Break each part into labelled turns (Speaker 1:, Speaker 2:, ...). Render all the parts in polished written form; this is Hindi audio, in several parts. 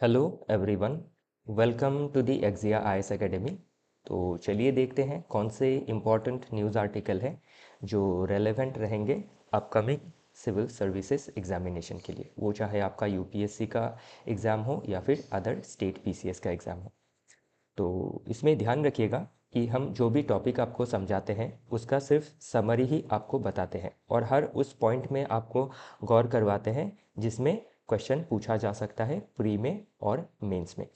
Speaker 1: Hello everyone, welcome to the Exia IAS academy. तो चलिए देखते हैं कौन से इम्पोर्टेंट न्यूज़ आर्टिकल हैं जो रेलेवेंट रहेंगे अपकमिंग सिविल सर्विसेज एग्जामिनेशन के लिए, वो चाहे आपका यूपीएससी का एग्ज़ाम हो या फिर अदर स्टेट पीसीएस का एग्ज़ाम हो। तो इसमें ध्यान रखिएगा कि हम जो भी टॉपिक आपको समझाते हैं उसका सिर्फ समरी ही आपको बताते हैं और हर उस पॉइंट में आपको गौर करवाते हैं जिसमें क्वेश्चन पूछा जा सकता है प्री में और मेंस में।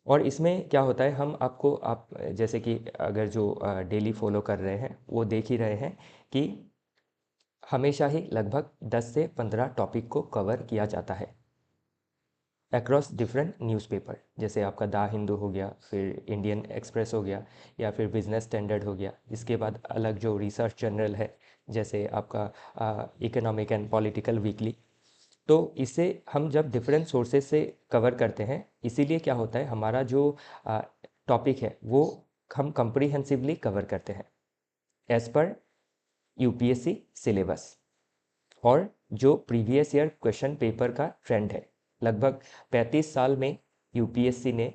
Speaker 1: और इसमें क्या होता है, हम आपको आप जैसे कि अगर जो डेली फॉलो कर रहे हैं वो देख ही रहे हैं कि हमेशा ही लगभग 10 से 15 टॉपिक को कवर किया जाता है अक्रॉस डिफरेंट न्यूज़पेपर। जैसे आपका द हिंदू हो गया, फिर इंडियन एक्सप्रेस हो गया, या फिर बिजनेस स्टैंडर्ड हो गया। इसके बाद अलग जो रिसर्च जर्नल है जैसे आपका इकोनॉमिक एंड पॉलिटिकल वीकली। तो इसे हम जब डिफरेंट सोर्सेज से कवर करते हैं, इसीलिए क्या होता है, हमारा जो टॉपिक है वो हम कंप्रीहेंसिवली कवर करते हैं एज पर यूपीएससी सिलेबस और जो प्रीवियस ईयर क्वेश्चन पेपर का ट्रेंड है। लगभग 35 साल में यूपीएससी ने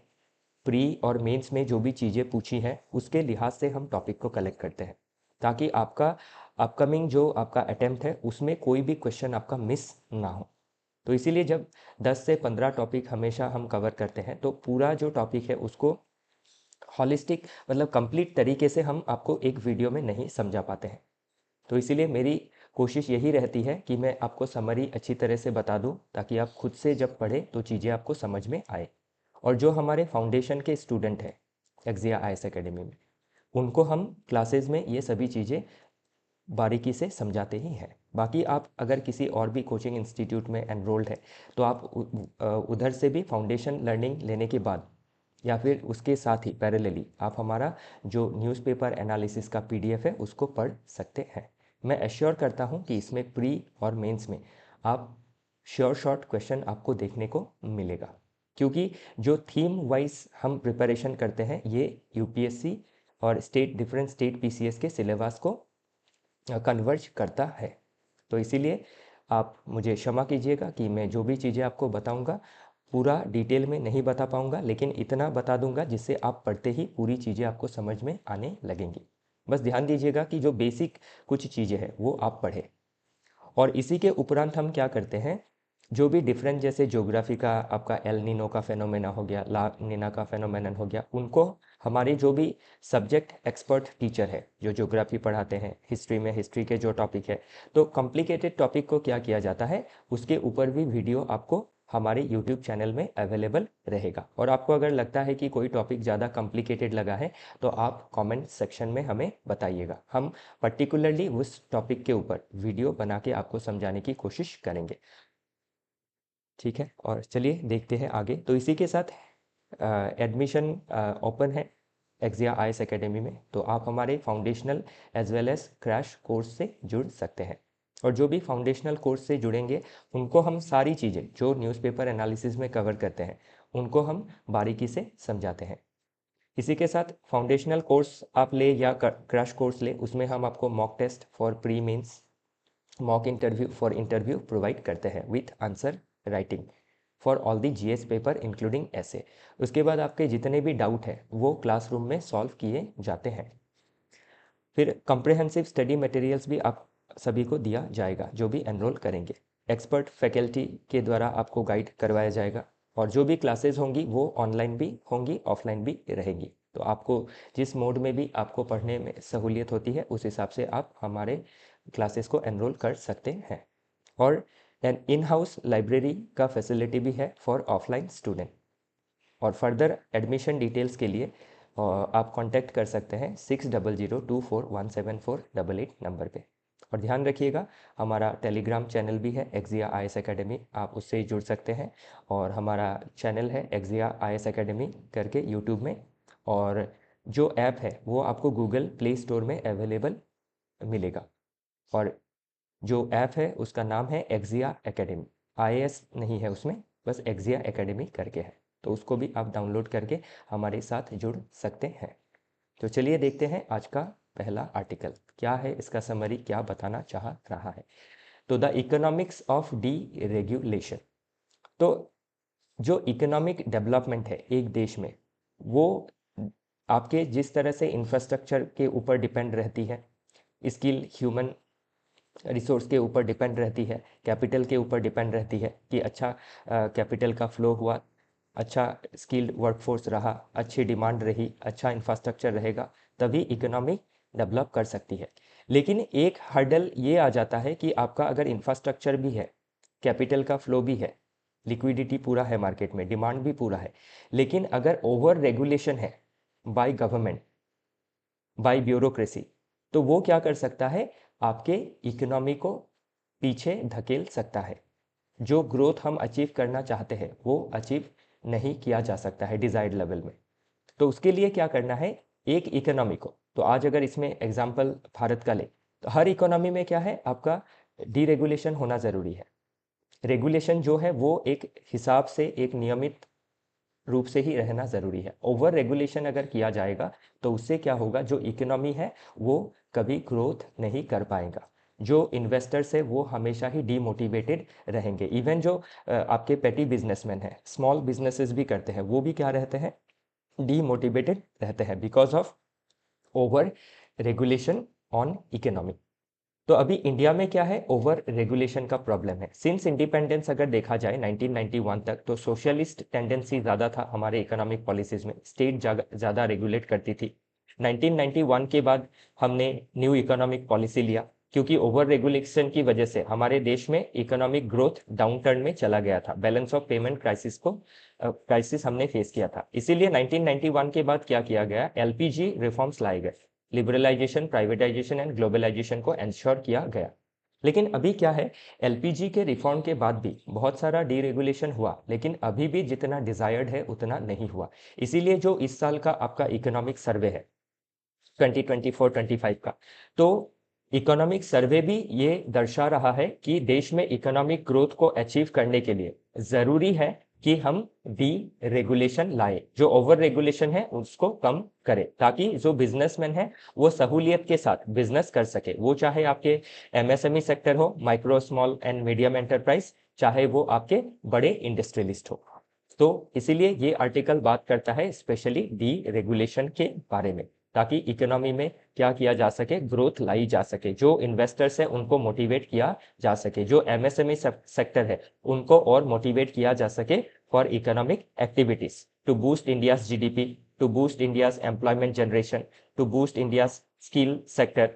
Speaker 1: प्री और मेंस में जो भी चीज़ें पूछी हैं उसके लिहाज से हम टॉपिक को कलेक्ट करते हैं, ताकि आपका अपकमिंग जो आपका अटेम्प्ट है उसमें कोई भी क्वेश्चन आपका मिस ना हो। तो इसीलिए जब 10 से 15 टॉपिक हमेशा हम कवर करते हैं तो पूरा जो टॉपिक है उसको हॉलिस्टिक मतलब कंप्लीट तरीके से हम आपको एक वीडियो में नहीं समझा पाते हैं। तो इसीलिए मेरी कोशिश यही रहती है कि मैं आपको समरी अच्छी तरह से बता दूं ताकि आप खुद से जब पढ़ें तो चीज़ें आपको समझ में आए। और जो हमारे फाउंडेशन के स्टूडेंट हैं एक्जिया आईएएस एकेडमी में, उनको हम क्लासेस में ये सभी चीज़ें बारीकी से समझाते ही हैं। बाकी आप अगर किसी और भी कोचिंग इंस्टीट्यूट में एनरोल्ड है तो आप उधर से भी फाउंडेशन लर्निंग लेने के बाद या फिर उसके साथ ही पैरेलली आप हमारा जो न्यूज़पेपर एनालिसिस का पीडीएफ है उसको पढ़ सकते हैं। मैं एश्योर करता हूं कि इसमें प्री और मेंस में आप श्योर शॉर्ट क्वेश्चन आपको देखने को मिलेगा, क्योंकि जो थीम वाइज हम प्रिपरेशन करते हैं ये यूपीएससी और डिफरेंट स्टेट पीसीएस के सिलेबस को कन्वर्ज करता है। तो इसीलिए आप मुझे क्षमा कीजिएगा कि मैं जो भी चीज़ें आपको बताऊंगा पूरा डिटेल में नहीं बता पाऊंगा, लेकिन इतना बता दूंगा जिससे आप पढ़ते ही पूरी चीज़ें आपको समझ में आने लगेंगी। बस ध्यान दीजिएगा कि जो बेसिक कुछ चीज़ें हैं वो आप पढ़ें। और इसी के उपरांत हम क्या करते हैं, जो भी डिफरेंट जैसे ज्योग्राफी का आपका एल नीनो का फेनोमेना हो गया, ला नीना का फेनोमेनन हो गया, उनको हमारे जो भी सब्जेक्ट एक्सपर्ट टीचर है जो ज्योग्राफी पढ़ाते हैं, हिस्ट्री में हिस्ट्री के जो टॉपिक है, तो कॉम्प्लिकेटेड टॉपिक को क्या किया जाता है उसके ऊपर भी वीडियो आपको हमारे यूट्यूब चैनल में अवेलेबल रहेगा। और आपको अगर लगता है कि कोई टॉपिक ज़्यादा कॉम्प्लिकेटेड लगा है तो आप कमेंट सेक्शन में हमें बताइएगा, हम पर्टिकुलरली उस टॉपिक के ऊपर वीडियो बना के आपको समझाने की कोशिश करेंगे। ठीक है, और चलिए देखते हैं आगे। तो इसी के साथ एडमिशन ओपन है एक्जिया आईएएस एकेडमी में, तो आप हमारे foundational as well as crash course से जुड़ सकते हैं। और जो भी फाउंडेशनल कोर्स से जुड़ेंगे उनको हम सारी चीज़ें जो न्यूज़पेपर एनालिसिस में कवर करते हैं उनको हम बारीकी से समझाते हैं। इसी के साथ फाउंडेशनल कोर्स आप ले या क्रैश कोर्स ले, उसमें हम आपको mock test for pre mains, mock interview for interview provide करते हैं with answer writing for all the GS paper including ऐसे। उसके बाद आपके जितने भी डाउट है वो क्लासरूम में सॉल्व किए जाते हैं। फिर कम्प्रिहेंसिव स्टडी मटेरियल्स भी आप सभी को दिया जाएगा जो भी एनरोल करेंगे। एक्सपर्ट फैकल्टी के द्वारा आपको गाइड करवाया जाएगा और जो भी क्लासेस होंगी वो ऑनलाइन भी होंगी, ऑफलाइन भी रहेंगी। तो आपको जिस मोड में भी आपको पढ़ने में सहूलियत होती है उस हिसाब से आप हमारे क्लासेस को एनरोल कर सकते हैं। और एन इन हाउस लाइब्रेरी का फैसिलिटी भी है फॉर ऑफलाइन स्टूडेंट। और फर्दर एडमिशन डिटेल्स के लिए आप कांटेक्ट कर सकते हैं 6002417488 नंबर पे। और ध्यान रखिएगा हमारा टेलीग्राम चैनल भी है एक्जिया आईएएस एकेडमी, आप उससे जुड़ सकते हैं। और हमारा चैनल है एक्जिया आईएएस एकेडमी करके यूट्यूब में, और जो ऐप है वो आपको गूगल प्ले स्टोर में अवेलेबल मिलेगा। और जो ऐप है उसका नाम है एक्जिया एकेडमी, आईएएस नहीं है उसमें, बस एक्जिया एकेडमी करके है। तो उसको भी आप डाउनलोड करके हमारे साथ जुड़ सकते हैं। तो चलिए देखते हैं आज का पहला आर्टिकल क्या है, इसका समरी क्या बताना चाह रहा है। तो the economics of D regulation. तो जो इकोनॉमिक डेवलपमेंट है एक देश में, वो आपके जिस तरह से इंफ्रास्ट्रक्चर के ऊपर डिपेंड रहती है, स्किल ह्यूमन रिसोर्स के ऊपर डिपेंड रहती है, कैपिटल के ऊपर डिपेंड रहती है कि अच्छा कैपिटल का फ्लो हुआ, अच्छा स्किल्ड वर्कफोर्स रहा, अच्छी डिमांड रही, अच्छा इंफ्रास्ट्रक्चर रहेगा, तभी इकोनॉमी डेवलप कर सकती है। लेकिन एक हर्डल ये आ जाता है कि आपका अगर इंफ्रास्ट्रक्चर भी है, कैपिटल का फ्लो भी है, लिक्विडिटी पूरा है मार्केट में, डिमांड भी पूरा है, लेकिन अगर ओवर रेगुलेशन है बाय गवर्नमेंट, बाय ब्यूरोक्रेसी, तो वो क्या कर सकता है, आपके इकोनॉमी को पीछे धकेल सकता है। जो ग्रोथ हम अचीव करना चाहते हैं वो अचीव नहीं किया जा सकता है डिजायर्ड लेवल में। तो उसके लिए क्या करना है, एक इकोनॉमी को, तो आज अगर इसमें एग्जांपल भारत का ले, तो हर इकोनॉमी में क्या है, आपका डीरेगुलेशन होना ज़रूरी है। रेगुलेशन जो है वो एक हिसाब से, एक नियमित रूप से ही रहना ज़रूरी है। ओवर रेगुलेशन अगर किया जाएगा तो उससे क्या होगा, जो इकोनॉमी है वो कभी ग्रोथ नहीं कर पाएगा। जो इन्वेस्टर्स है वो हमेशा ही डीमोटिवेटेड रहेंगे। इवन जो आपके पेटी बिजनेसमैन हैं, स्मॉल बिजनेसेस भी करते हैं, वो भी क्या रहते हैं, डीमोटिवेटेड रहते हैं because of over regulation on economy. तो अभी इंडिया में क्या है, ओवर रेगुलेशन का प्रॉब्लम है। सिंस इंडिपेंडेंस अगर देखा जाए 1991 तक, तो सोशलिस्ट टेंडेंसी ज़्यादा था हमारे इकोनॉमिक पॉलिसीज में, स्टेट ज़्यादा रेगुलेट करती थी। 1991 के बाद हमने न्यू इकोनॉमिक पॉलिसी लिया, क्योंकि ओवर रेगुलेशन की वजह से हमारे देश में इकोनॉमिक ग्रोथ डाउन टर्न में चला गया था, बैलेंस ऑफ पेमेंट क्राइसिस हमने फेस किया था। इसीलिए 1991 के बाद क्या किया गया, एलपीजी रिफॉर्म्स लाए गए, लिबरलाइजेशन, प्राइवेटाइजेशन एंड ग्लोबलाइजेशन को एंश्योर किया गया। लेकिन अभी क्या है, एलपीजी के रिफॉर्म के बाद भी बहुत सारा डीरेगुलेशन हुआ, लेकिन अभी भी जितना डिजायर्ड है उतना नहीं हुआ। इसीलिए जो इस साल का आपका इकोनॉमिक सर्वे है 2024-25 का, तो इकोनॉमिक सर्वे भी ये दर्शा रहा है कि देश में इकोनॉमिक ग्रोथ को अचीव करने के लिए जरूरी है कि हम डी रेगुलेशन लाए, जो ओवर रेगुलेशन है उसको कम करें, ताकि जो बिजनेसमैन है वो सहूलियत के साथ बिजनेस कर सके। वो चाहे आपके एमएसएमई सेक्टर हो, micro small and medium enterprise, चाहे वो आपके बड़े इंडस्ट्रियलिस्ट हो। तो इसीलिए ये आर्टिकल बात करता है स्पेशली डी रेगुलेशन के बारे में, ताकि इकोनॉमी में क्या किया जा सके, ग्रोथ लाई जा सके, जो इन्वेस्टर्स है उनको मोटिवेट किया जा सके, जो एमएसएमई सेक्टर है उनको और मोटिवेट किया जा सके for economic activities, to boost India's GDP, to boost India's employment generation, to boost India's skill sector,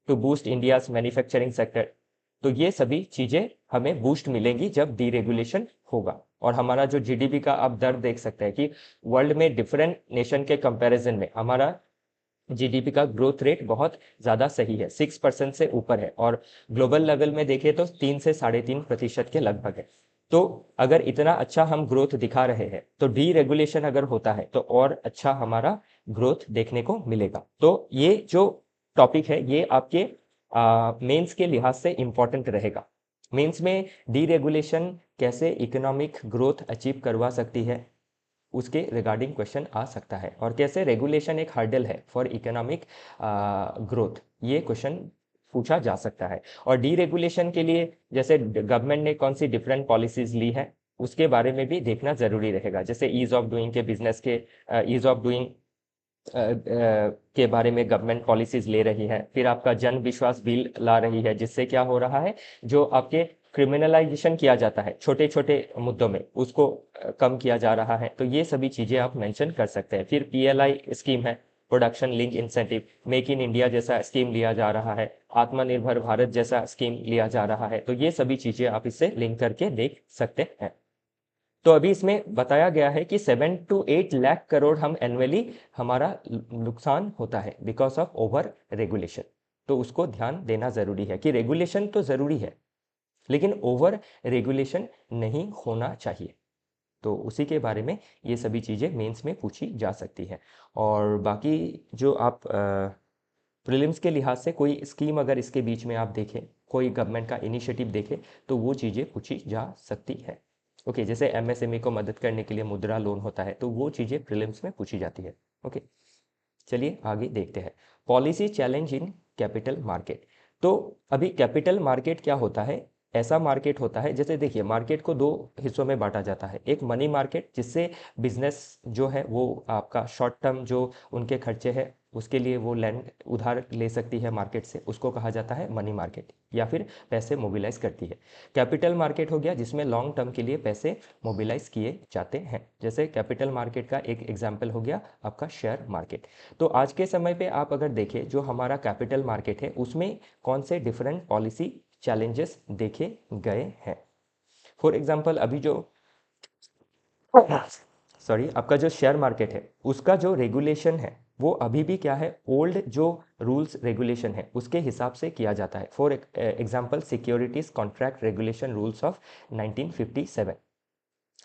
Speaker 1: to boost India's manufacturing sector. तो ये सभी चीजें हमें बूस्ट मिलेंगी जब डीरेगुलेशन होगा। और हमारा जो जीडीपी का आप दर देख सकते हैं कि वर्ल्ड में डिफरेंट नेशन के कंपैरिजन में हमारा जीडीपी का ग्रोथ रेट बहुत ज़्यादा सही है, 6% से ऊपर है, और ग्लोबल लेवल में देखें तो 3 से 3.5% के लगभग है। तो अगर इतना अच्छा हम ग्रोथ दिखा रहे हैं, तो डी रेगुलेशन अगर होता है तो और अच्छा हमारा ग्रोथ देखने को मिलेगा। तो ये जो टॉपिक है ये आपके मेंस के लिहाज से इंपॉर्टेंट रहेगा। मेंस में डी रेगुलेशन कैसे इकोनॉमिक ग्रोथ अचीव करवा सकती है, उसके रिगार्डिंग क्वेश्चन आ सकता है, और कैसे रेगुलेशन एक हर्डल है फॉर इकोनॉमिक ग्रोथ, ये क्वेश्चन पूछा जा सकता है। और डीरेगुलेशन के लिए जैसे गवर्नमेंट ने कौन सी डिफरेंट पॉलिसीज ली है उसके बारे में भी देखना जरूरी रहेगा। जैसे ईज ऑफ डूइंग के बिजनेस के ईज ऑफ डूइंग के बारे में गवर्नमेंट पॉलिसीज ले रही है, फिर आपका जन विश्वास बिल ला रही है, जिससे क्या हो रहा है, जो आपके क्रिमिनलाइजेशन किया जाता है छोटे छोटे मुद्दों में, उसको कम किया जा रहा है। तो ये सभी चीजें आप मेंशन कर सकते हैं। फिर पीएलआई स्कीम है, production link incentive, make in India जैसा स्कीम लिया जा रहा है, आत्मनिर्भर भारत जैसा स्कीम लिया जा रहा है। तो ये सभी चीजें आप इससे लिंक करके देख सकते हैं। तो अभी इसमें बताया गया है कि 7 to 8 लाख करोड़ हम एनुअली हमारा नुकसान होता है बिकॉज ऑफ ओवर रेगुलेशन। तो उसको ध्यान देना जरूरी है कि रेगुलेशन तो जरूरी है, लेकिन ओवर रेगुलेशन नहीं होना चाहिए। तो उसी के बारे में ये सभी चीज़ें मेंस में पूछी जा सकती है। और बाकी जो आप प्रीलिम्स के लिहाज से कोई स्कीम अगर इसके बीच में आप देखें, कोई गवर्नमेंट का इनिशिएटिव देखें, तो वो चीज़ें पूछी जा सकती है। ओके, जैसे एमएसएमई को मदद करने के लिए मुद्रा लोन होता है, तो वो चीज़ें प्रीलिम्स में पूछी जाती है। ओके, चलिए आगे देखते हैं। Policy challenge in capital market. तो अभी कैपिटल मार्केट क्या होता है, ऐसा मार्केट होता है, जैसे देखिए मार्केट को दो हिस्सों में बांटा जाता है। एक मनी मार्केट, जिससे बिजनेस जो है वो आपका शॉर्ट टर्म जो उनके खर्चे हैं उसके लिए वो लैंड उधार ले सकती है मार्केट से, उसको कहा जाता है मनी मार्केट, या फिर पैसे मोबिलाइज करती है। कैपिटल मार्केट हो गया जिसमें लॉन्ग टर्म के लिए पैसे मोबिलाइज किए जाते हैं। जैसे कैपिटल मार्केट का एक एग्जाम्पल हो गया आपका शेयर मार्केट। तो आज के समय पे आप अगर देखें जो हमारा कैपिटल मार्केट है उसमें कौन से डिफरेंट पॉलिसी चैलेंजेस देखे गए हैं। फॉर एग्जांपल अभी जो सॉरी आपका जो शेयर मार्केट है उसका जो रेगुलेशन है वो अभी भी क्या है, ओल्ड जो रूल्स रेगुलेशन है उसके हिसाब से किया जाता है। For example securities contract regulation rules of 1957।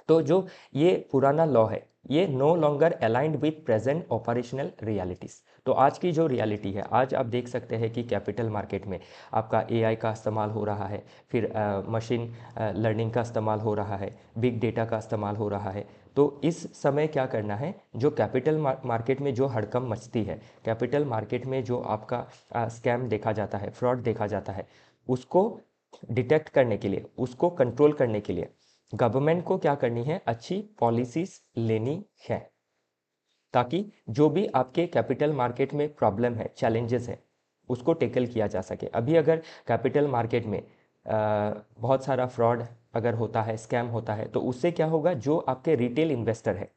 Speaker 1: तो जो ये पुराना लॉ है ये no longer aligned with present operational realities. तो आज की जो रियलिटी है, आज आप देख सकते हैं कि कैपिटल मार्केट में आपका एआई का इस्तेमाल हो रहा है, फिर मशीन लर्निंग का इस्तेमाल हो रहा है, बिग डेटा का इस्तेमाल हो रहा है। तो इस समय क्या करना है, जो कैपिटल मार्केट में जो हड़कंप मचती है, कैपिटल मार्केट में जो आपका स्कैम देखा जाता है, फ्रॉड देखा जाता है, उसको डिटेक्ट करने के लिए, उसको कंट्रोल करने के लिए गवर्नमेंट को क्या करनी है, अच्छी पॉलिसीज लेनी है, ताकि जो भी आपके कैपिटल मार्केट में प्रॉब्लम है, चैलेंजेस है, उसको टेकल किया जा सके। अभी अगर कैपिटल मार्केट में बहुत सारा फ्रॉड अगर होता है, स्कैम होता है, तो उससे क्या होगा, जो आपके रिटेल इन्वेस्टर है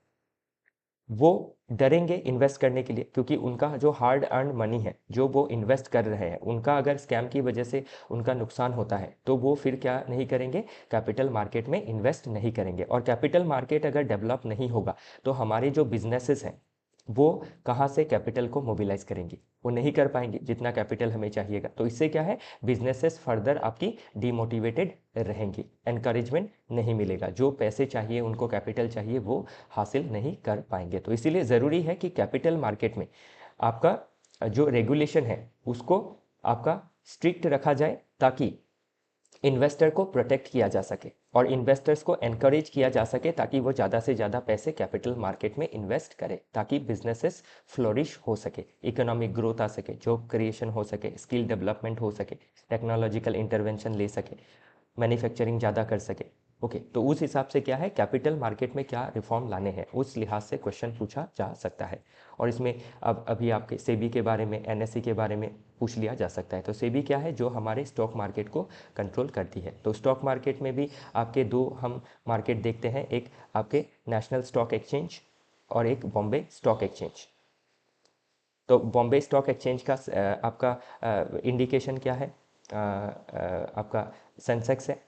Speaker 1: वो डरेंगे इन्वेस्ट करने के लिए, क्योंकि उनका जो हार्ड अर्न मनी है जो वो इन्वेस्ट कर रहे हैं, उनका अगर स्कैम की वजह से उनका नुकसान होता है तो वो फिर क्या नहीं करेंगे, कैपिटल मार्केट में इन्वेस्ट नहीं करेंगे। और कैपिटल मार्केट अगर डेवलप नहीं होगा तो हमारे जो बिजनेसेस हैं वो कहाँ से कैपिटल को मोबिलाइज करेंगी, वो नहीं कर पाएंगे जितना कैपिटल हमें चाहिएगा। तो इससे क्या है, बिजनेसेस फर्दर आपकी डीमोटिवेटेड रहेंगी, एनकरेजमेंट नहीं मिलेगा, जो पैसे चाहिए उनको कैपिटल चाहिए वो हासिल नहीं कर पाएंगे। तो इसीलिए ज़रूरी है कि कैपिटल मार्केट में आपका जो रेगुलेशन है उसको आपका स्ट्रिक्ट रखा जाए, ताकि इन्वेस्टर को प्रोटेक्ट किया जा सके और इन्वेस्टर्स को एनकरेज किया जा सके, ताकि वो ज़्यादा से ज़्यादा पैसे कैपिटल मार्केट में इन्वेस्ट करें, ताकि बिजनेसेस फ्लोरिश हो सके, इकोनॉमिक ग्रोथ आ सके, जॉब क्रिएशन हो सके, स्किल डेवलपमेंट हो सके, टेक्नोलॉजिकल इंटरवेंशन ले सके, मैन्युफैक्चरिंग ज़्यादा कर सके। ओके, तो उस हिसाब से क्या है, कैपिटल मार्केट में क्या रिफॉर्म लाने हैं उस लिहाज से क्वेश्चन पूछा जा सकता है। और इसमें अब अभी आपके सेबी के बारे में, एनएसई के बारे में पूछ लिया जा सकता है। तो सेबी क्या है, जो हमारे स्टॉक मार्केट को कंट्रोल करती है। तो स्टॉक मार्केट में भी आपके दो हम मार्केट देखते हैं, एक आपके नेशनल स्टॉक एक्सचेंज और एक बॉम्बे स्टॉक एक्सचेंज। तो बॉम्बे स्टॉक एक्सचेंज का आपका इंडिकेशन क्या है, आपका सेंसेक्स है,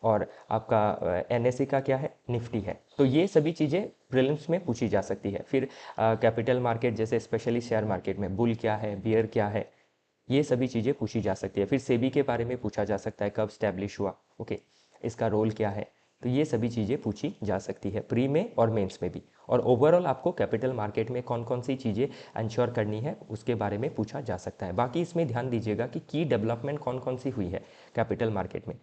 Speaker 1: और आपका एनएसई का क्या है, निफ्टी है। तो ये सभी चीज़ें प्रीलिम्स में पूछी जा सकती है। फिर कैपिटल मार्केट जैसे स्पेशली शेयर मार्केट में बुल क्या है, बियर क्या है, ये सभी चीज़ें पूछी जा सकती है। फिर सेबी के बारे में पूछा जा सकता है, कब स्टैब्लिश हुआ, ओके, इसका रोल क्या है। तो ये सभी चीज़ें पूछी जा सकती है प्री में और मेंस में भी। और ओवरऑल आपको कैपिटल मार्केट में कौन कौन सी चीज़ें इंश्योर करनी है उसके बारे में पूछा जा सकता है। बाकी इसमें ध्यान दीजिएगा कि की डेवलपमेंट कौन कौन सी हुई है कैपिटल मार्केट में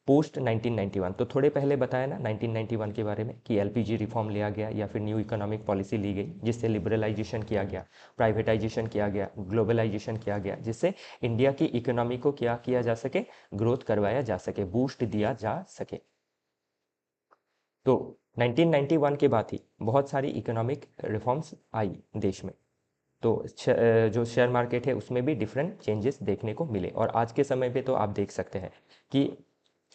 Speaker 1: पोस्ट 1991। तो थोड़े पहले बताया ना 1991 के बारे में कि एलपीजी रिफॉर्म लिया गया या फिर न्यू इकोनॉमिक पॉलिसी ली गई, जिससे लिबरलाइजेशन किया गया, प्राइवेटाइजेशन किया गया, ग्लोबलाइजेशन किया गया, जिससे इंडिया की इकोनॉमी को क्या किया जा सके, ग्रोथ करवाया जा सके, बूस्ट दिया जा सके। तो 1991 के बाद ही बहुत सारी इकोनॉमिक रिफॉर्म्स आई देश में। तो जो शेयर मार्केट है उसमें भी डिफरेंट चेंजेस देखने को मिले। और आज के समय पे तो आप देख सकते हैं कि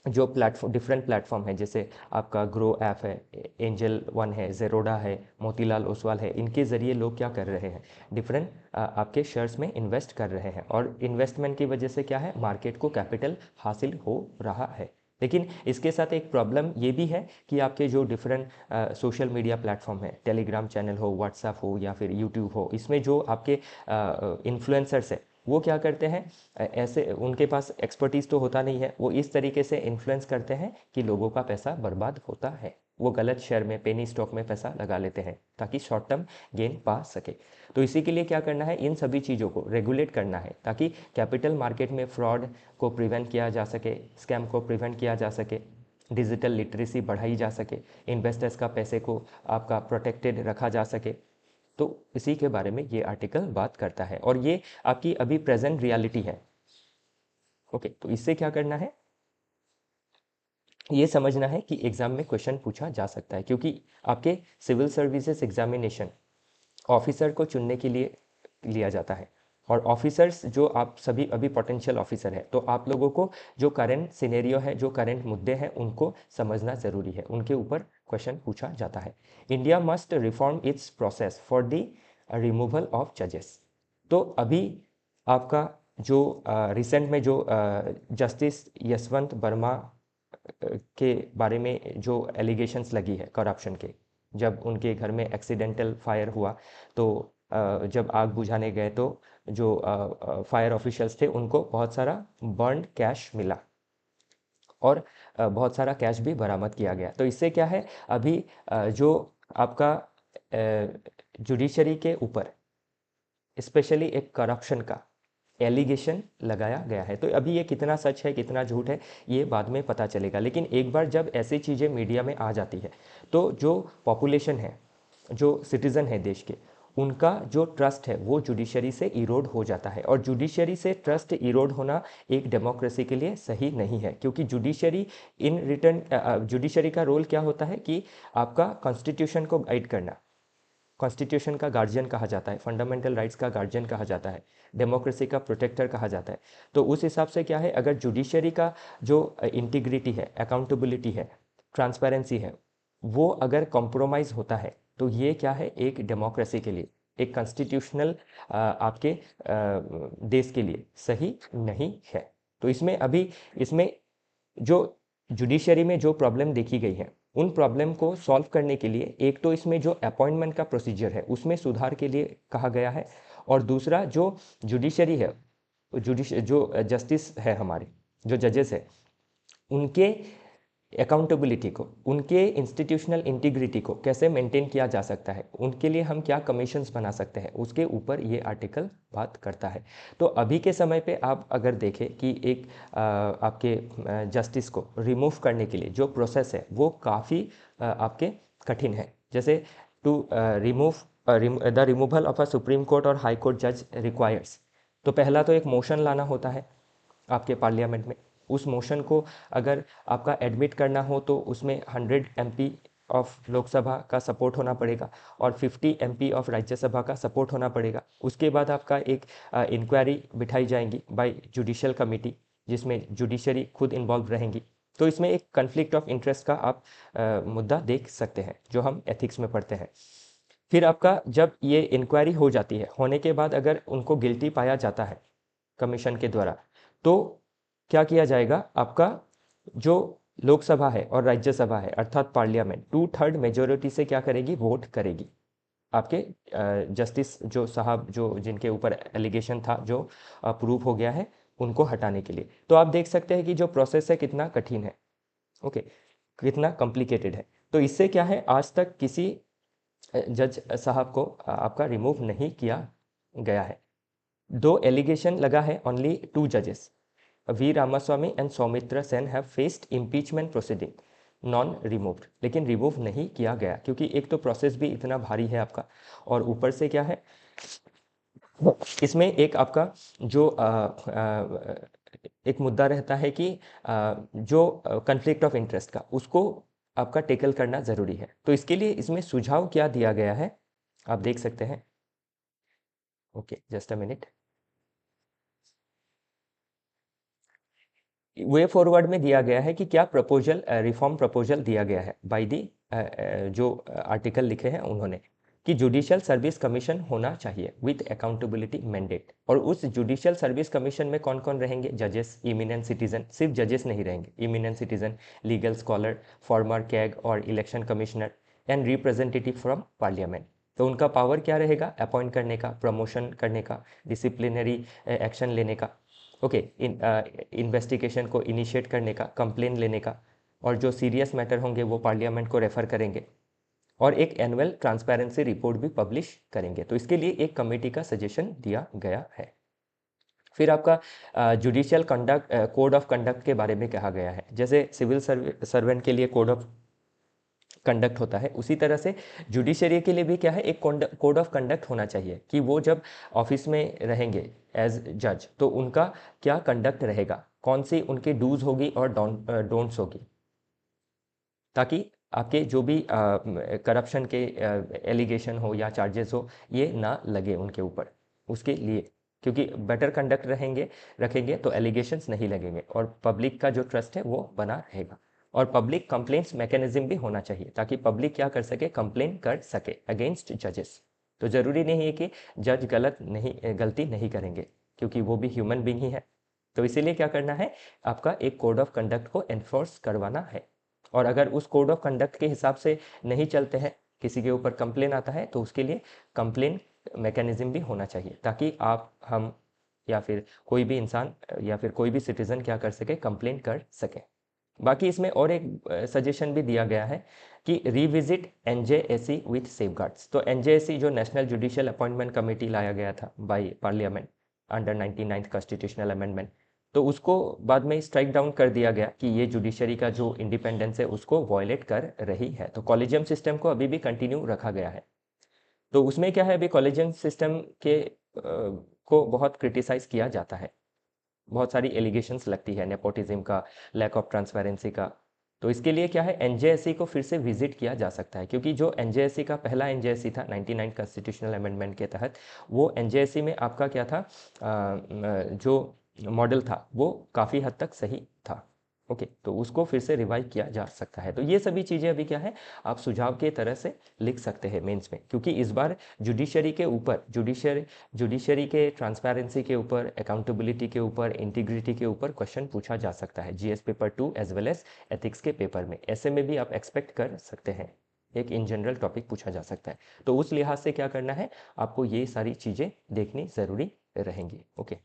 Speaker 1: जो प्लेटफॉर्म, डिफरेंट प्लेटफॉर्म है, जैसे आपका ग्रो ऐप है, एंजल वन है, जेरोडा है, मोतीलाल ओसवाल है, इनके ज़रिए लोग क्या कर रहे हैं, डिफरेंट आपके शेयर्स में इन्वेस्ट कर रहे हैं। और इन्वेस्टमेंट की वजह से क्या है, मार्केट को कैपिटल हासिल हो रहा है। लेकिन इसके साथ एक प्रॉब्लम ये भी है कि आपके जो डिफरेंट सोशल मीडिया प्लेटफॉर्म है, टेलीग्राम चैनल हो, व्हाट्सएप हो या फिर यूट्यूब हो, इसमें जो आपके इन्फ्लुएंसर्स है वो क्या करते हैं, ऐसे उनके पास एक्सपर्टीज़ तो होता नहीं है, वो इस तरीके से इन्फ्लुएंस करते हैं कि लोगों का पैसा बर्बाद होता है। वो गलत शेयर में, पेनी स्टॉक में पैसा लगा लेते हैं ताकि शॉर्ट टर्म गेन पा सके। तो इसी के लिए क्या करना है, इन सभी चीज़ों को रेगुलेट करना है, ताकि कैपिटल मार्केट में फ्रॉड को प्रिवेंट किया जा सके, स्कैम को प्रिवेंट किया जा सके, डिजिटल लिटरेसी बढ़ाई जा सके, इन्वेस्टर्स का पैसे को आपका प्रोटेक्टेड रखा जा सके। तो इसी के बारे में ये आर्टिकल बात करता है, और ये आपकी अभी प्रेजेंट रियलिटी है। ओके, तो इससे क्या करना है, ये समझना है कि एग्ज़ाम में क्वेश्चन पूछा जा सकता है, क्योंकि आपके सिविल सर्विसेज एग्जामिनेशन ऑफिसर को चुनने के लिए लिया जाता है। और ऑफिसर्स जो आप सभी अभी पोटेंशियल ऑफिसर हैं, तो आप लोगों को जो करंट सिनेरियो है, जो करंट मुद्दे हैं, उनको समझना ज़रूरी है, उनके ऊपर क्वेश्चन पूछा जाता है। India must reform it's process for the removal of जजेस। तो अभी आपका जो रिसेंट में जो जस्टिस यशवंत वर्मा के बारे में जो एलिगेशंस लगी है करप्शन के, जब उनके घर में एक्सीडेंटल फायर हुआ, तो जब आग बुझाने गए तो जो फायर ऑफिशियल्स थे उनको बहुत सारा बर्न्ड कैश मिला, और बहुत सारा कैश भी बरामद किया गया। तो इससे क्या है, अभी जो आपका जुडिशरी के ऊपर स्पेशली एक करप्शन का एलिगेशन लगाया गया है। तो अभी ये कितना सच है कितना झूठ है ये बाद में पता चलेगा, लेकिन एक बार जब ऐसी चीज़ें मीडिया में आ जाती है तो जो पॉपुलेशन है, जो सिटीज़न है देश के, उनका जो ट्रस्ट है वो जुडिशरी से इरोड हो जाता है। और जुडिशरी से ट्रस्ट इरोड होना एक डेमोक्रेसी के लिए सही नहीं है, क्योंकि जुडिशरी इन रिटर्न जुडिशरी का रोल क्या होता है कि आपका कॉन्स्टिट्यूशन को गाइड करना। कॉन्स्टिट्यूशन का गार्जियन कहा जाता है, फंडामेंटल राइट्स का गार्जियन कहा जाता है, डेमोक्रेसी का प्रोटेक्टर कहा जाता है। तो उस हिसाब से क्या है, अगर जुडिशरी का जो इंटीग्रिटी है, अकाउंटेबिलिटी है, ट्रांसपेरेंसी है, वो अगर कॉम्प्रोमाइज़ होता है तो ये क्या है, एक डेमोक्रेसी के लिए, एक कॉन्स्टिट्यूशनल आपके देश के लिए सही नहीं है। तो इसमें अभी इसमें जो जुडिशरी में जो प्रॉब्लम देखी गई है, उन प्रॉब्लम को सॉल्व करने के लिए एक तो इसमें जो अपॉइंटमेंट का प्रोसीजर है उसमें सुधार के लिए कहा गया है, और दूसरा जो जुडिशरी है, जो जस्टिस है हमारे, जो जजेस है, उनके अकाउंटेबिलिटी को, उनके इंस्टीट्यूशनल इंटीग्रिटी को कैसे मेंटेन किया जा सकता है, उनके लिए हम क्या कमीशंस बना सकते हैं, उसके ऊपर ये आर्टिकल बात करता है। तो अभी के समय पे आप अगर देखें कि एक आपके जस्टिस को रिमूव करने के लिए जो प्रोसेस है वो काफ़ी आपके कठिन है। जैसे to remove the removal of a supreme court और हाई कोर्ट जज रिक्वायर्स, तो पहला तो एक मोशन लाना होता है आपके पार्लियामेंट में। उस मोशन को अगर आपका एडमिट करना हो तो उसमें 100 MP ऑफ लोकसभा का सपोर्ट होना पड़ेगा और 50 MP ऑफ राज्यसभा का सपोर्ट होना पड़ेगा। उसके बाद आपका एक इंक्वायरी बिठाई जाएंगी बाय जुडिशियल कमेटी, जिसमें जुडिशरी खुद इन्वॉल्व रहेंगी। तो इसमें एक कन्फ्लिक्ट ऑफ इंटरेस्ट का आप मुद्दा देख सकते हैं, जो हम एथिक्स में पढ़ते हैं। फिर आपका जब ये इंक्वायरी हो जाती है, होने के बाद अगर उनको गिल्टी पाया जाता है कमीशन के द्वारा, तो क्या किया जाएगा, आपका जो लोकसभा है और राज्यसभा है अर्थात पार्लियामेंट 2/3 मेजोरिटी से क्या करेगी, वोट करेगी आपके जस्टिस जो साहब जो जिनके ऊपर एलिगेशन था जो प्रूव हो गया है उनको हटाने के लिए। तो आप देख सकते हैं कि जो प्रोसेस है कितना कठिन है, ओके, कितना कॉम्प्लिकेटेड है। तो इससे क्या है, आज तक किसी जज साहब को आपका रिमूव नहीं किया गया है। दो एलिगेशन लगा है, ओनली 2 जजेस V Ramaswami and Soumitra Sen have faced impeachment proceeding non removed, लेकिन रिमूव नहीं किया गया क्योंकि एक तो प्रोसेस भी इतना भारी है आपका, और ऊपर से क्या है, इसमें एक आपका जो एक मुद्दा रहता है कि जो कन्फ्लिक्ट ऑफ इंटरेस्ट का, उसको आपका टेकल करना ज़रूरी है। तो इसके लिए इसमें सुझाव क्या दिया गया है आप देख सकते हैं, okay just a minute. Way forward में दिया गया है कि क्या प्रपोजल, रिफॉर्म प्रपोजल दिया गया है बाय दी, जो आर्टिकल लिखे हैं उन्होंने, कि जुडिशियल सर्विस कमीशन होना चाहिए विथ अकाउंटेबिलिटी मैंडेट। और उस जुडिशियल सर्विस कमीशन में कौन कौन रहेंगे, जजेस, इमिनेंट सिटीजन, सिर्फ जजेस नहीं रहेंगे, eminent citizen, legal scholar, former CAG और election commissioner and representative from parliament. तो उनका पावर क्या रहेगा, अपॉइंट करने का, प्रमोशन करने का, डिसिप्लिनरी एक्शन लेने का, ओके, इन्वेस्टिगेशन को इनिशिएट करने का, कंप्लेन लेने का, और जो सीरियस मैटर होंगे वो पार्लियामेंट को रेफर करेंगे, और एक एनुअल ट्रांसपेरेंसी रिपोर्ट भी पब्लिश करेंगे। तो इसके लिए एक कमेटी का सजेशन दिया गया है। फिर आपका judicial conduct, code of conduct के बारे में कहा गया है। जैसे सिविल सर्वेंट के लिए कोड ऑफ कंडक्ट होता है, उसी तरह से जुडिशरी के लिए भी क्या है, एक कोड ऑफ कंडक्ट होना चाहिए कि वो जब ऑफिस में रहेंगे एज जज तो उनका क्या कंडक्ट रहेगा, कौन सी उनकी डूज होगी और डोंट्स होगी। ताकि आपके जो भी करप्शन के एलिगेशन हो या चार्जेस हो ये ना लगे उनके ऊपर, उसके लिए, क्योंकि बेटर कंडक्ट रखेंगे तो एलिगेशंस नहीं लगेंगे और पब्लिक का जो ट्रस्ट है वो बना रहेगा। और पब्लिक कंप्लेंट्स मैकेनिज्म भी होना चाहिए ताकि पब्लिक क्या कर सके, कंप्लेन कर सके अगेंस्ट जजेस। तो ज़रूरी नहीं है कि जज गलती नहीं करेंगे, क्योंकि वो भी ह्यूमन बीइंग ही है। तो इसीलिए क्या करना है, आपका एक कोड ऑफ कंडक्ट को एनफोर्स करवाना है। और अगर उस कोड ऑफ कंडक्ट के हिसाब से नहीं चलते हैं, किसी के ऊपर कंप्लेन आता है, तो उसके लिए कंप्लेन मैकेनिज्म भी होना चाहिए ताकि आप, हम या फिर कोई भी इंसान या फिर कोई भी सिटीजन क्या कर सके, कंप्लेन कर सके। बाकी इसमें और एक सजेशन भी दिया गया है कि रिविजिट एनजेएसी विथ सेफगार्ड्स। तो एनजेएसी जो नेशनल जुडिशियल अपॉइंटमेंट कमेटी लाया गया था by parliament under 99th constitutional amendment, तो उसको बाद में स्ट्राइक डाउन कर दिया गया कि ये जुडिशरी का जो इंडिपेंडेंस है उसको वॉयलेट कर रही है। तो कॉलेजियम सिस्टम को अभी भी कंटिन्यू रखा गया है। तो उसमें क्या है, अभी कॉलेजियम सिस्टम के को बहुत क्रिटिसाइज किया जाता है, बहुत सारी एलिगेशंस लगती है, नेपोटिज्म का, लैक ऑफ ट्रांसपेरेंसी का। तो इसके लिए क्या है, एनजेएससी को फिर से विजिट किया जा सकता है, क्योंकि जो एनजेएससी का पहला एनजेएससी था 99 कॉन्स्टिट्यूशनल अमेंडमेंट के तहत, वो एनजेएससी में आपका क्या था, जो मॉडल था वो काफ़ी हद तक सही था। ओके, तो उसको फिर से रिवाइव किया जा सकता है। तो ये सभी चीज़ें अभी क्या है, आप सुझाव के तरह से लिख सकते हैं मेंस में, क्योंकि इस बार जुडिशरी के ऊपर, जुडिशरी के ट्रांसपेरेंसी के ऊपर, अकाउंटेबिलिटी के ऊपर, इंटीग्रिटी के ऊपर क्वेश्चन पूछा जा सकता है, GS paper 2 as well as ethics के पेपर में। ऐसे में भी आप एक्सपेक्ट कर सकते हैं, एक इन जनरल टॉपिक पूछा जा सकता है। तो उस लिहाज से क्या करना है, आपको ये सारी चीज़ें देखनी ज़रूरी रहेंगी। ओके,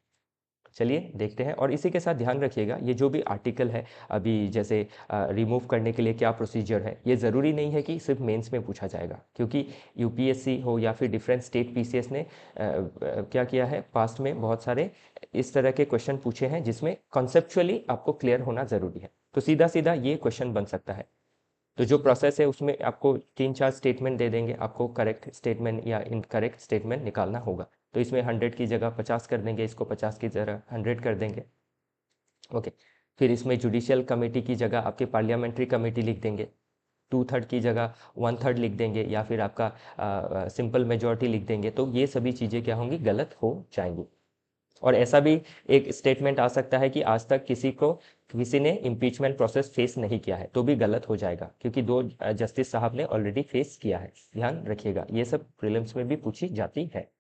Speaker 1: चलिए देखते हैं। और इसी के साथ ध्यान रखिएगा, ये जो भी आर्टिकल है अभी, जैसे रिमूव करने के लिए क्या प्रोसीजर है, ये ज़रूरी नहीं है कि सिर्फ मेंस में पूछा जाएगा, क्योंकि यूपीएससी हो या फिर डिफरेंट स्टेट पीसीएस ने क्या किया है, पास्ट में बहुत सारे इस तरह के क्वेश्चन पूछे हैं जिसमें कॉन्सेप्चुअली आपको क्लियर होना ज़रूरी है। तो सीधा सीधा ये क्वेश्चन बन सकता है। तो जो प्रोसेस है उसमें आपको 3-4 स्टेटमेंट दे देंगे, आपको करेक्ट स्टेटमेंट या इनकरेक्ट स्टेटमेंट निकालना होगा। तो इसमें 100 की जगह 50 कर देंगे, इसको 50 की जगह 100 कर देंगे। ओके, फिर इसमें जुडिशियल कमेटी की जगह आपके पार्लियामेंट्री कमेटी लिख देंगे, 2/3 की जगह 1/3 लिख देंगे, या फिर आपका सिंपल मेजॉरिटी लिख देंगे। तो ये सभी चीज़ें क्या होंगी, गलत हो जाएंगी। और ऐसा भी एक स्टेटमेंट आ सकता है कि आज तक किसी ने इम्पीचमेंट प्रोसेस फेस नहीं किया है, तो भी गलत हो जाएगा, क्योंकि 2 जस्टिस साहब ने ऑलरेडी फेस किया है। ध्यान रखिएगा, ये सब प्रीलिम्स में भी पूछी जाती है।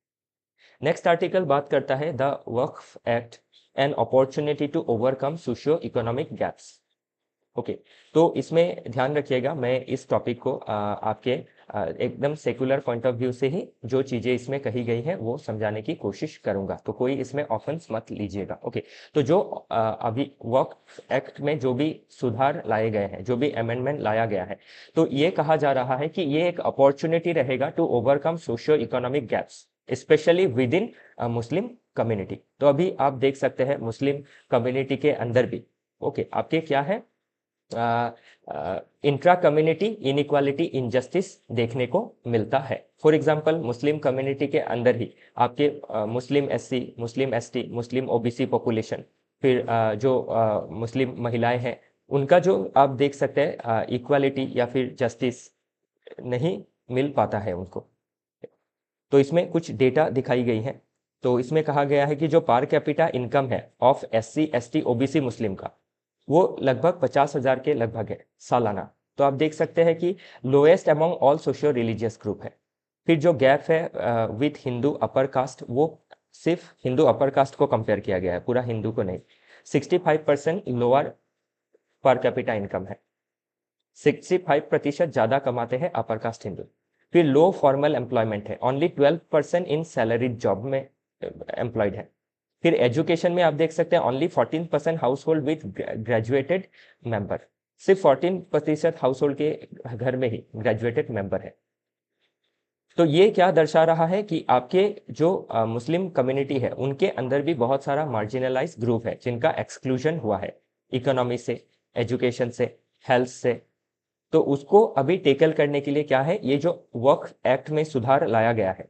Speaker 1: नेक्स्ट आर्टिकल बात करता है the Waqf act an opportunity to overcome socio economic gaps. Okay, तो इसमें ध्यान रखिएगा, मैं इस टॉपिक को आपके एकदम सेकुलर पॉइंट ऑफ व्यू से ही जो चीज़ें इसमें कही गई हैं वो समझाने की कोशिश करूंगा, तो कोई इसमें ऑफेंस मत लीजिएगा। ओके, तो जो अभी वक्फ एक्ट में जो भी सुधार लाए गए हैं, जो भी अमेंडमेंट लाया गया है, तो ये कहा जा रहा है कि ये एक अपॉर्चुनिटी रहेगा to overcome socio economic gaps, specially within Muslim community. तो अभी आप देख सकते हैं मुस्लिम कम्युनिटी के अंदर भी ओके आपके क्या है, इंट्रा कम्युनिटी इनइक्वालिटी, इनजस्टिस देखने को मिलता है। फॉर एग्जांपल, मुस्लिम कम्युनिटी के अंदर ही आपके मुस्लिम एससी, मुस्लिम एसटी, मुस्लिम ओबीसी पॉपुलेशन, फिर जो मुस्लिम महिलाएं हैं, उनका जो आप देख सकते हैं इक्वालिटी या फिर जस्टिस नहीं मिल पाता है उनको। तो इसमें कुछ डेटा दिखाई गई है। तो इसमें कहा गया है कि जो पर कैपिटा इनकम है ऑफ एससी, एसटी, ओबीसी मुस्लिम का, वो लगभग 50,000 के लगभग है सालाना। तो आप देख सकते हैं कि lowest among all socio religious group है। फिर जो गैप है विथ हिंदू अपर कास्ट, वो सिर्फ हिंदू अपर कास्ट को कंपेयर किया गया है, पूरा हिंदू को नहीं। 65% लोअर पर कैपिटा इनकम है, 65% ज़्यादा कमाते हैं अपर कास्ट हिंदू। फिर लो फॉर्मल एम्प्लॉयमेंट है, ओनली 12% इन सैलरीड जॉब में एम्प्लॉयड है। फिर एजुकेशन में आप देख सकते हैं only 14% house hold with graduated member, सिर्फ 14% हाउस होल्ड के घर में ही ग्रेजुएटेड मेंबर है। तो ये क्या दर्शा रहा है कि आपके जो मुस्लिम कम्युनिटी है उनके अंदर भी बहुत सारा मार्जिनलाइज ग्रुप है जिनका एक्सक्लूजन हुआ है इकोनॉमी से, एजुकेशन से, हेल्थ से। तो उसको अभी टेकल करने के लिए क्या है, ये जो वक्फ एक्ट में सुधार लाया गया है।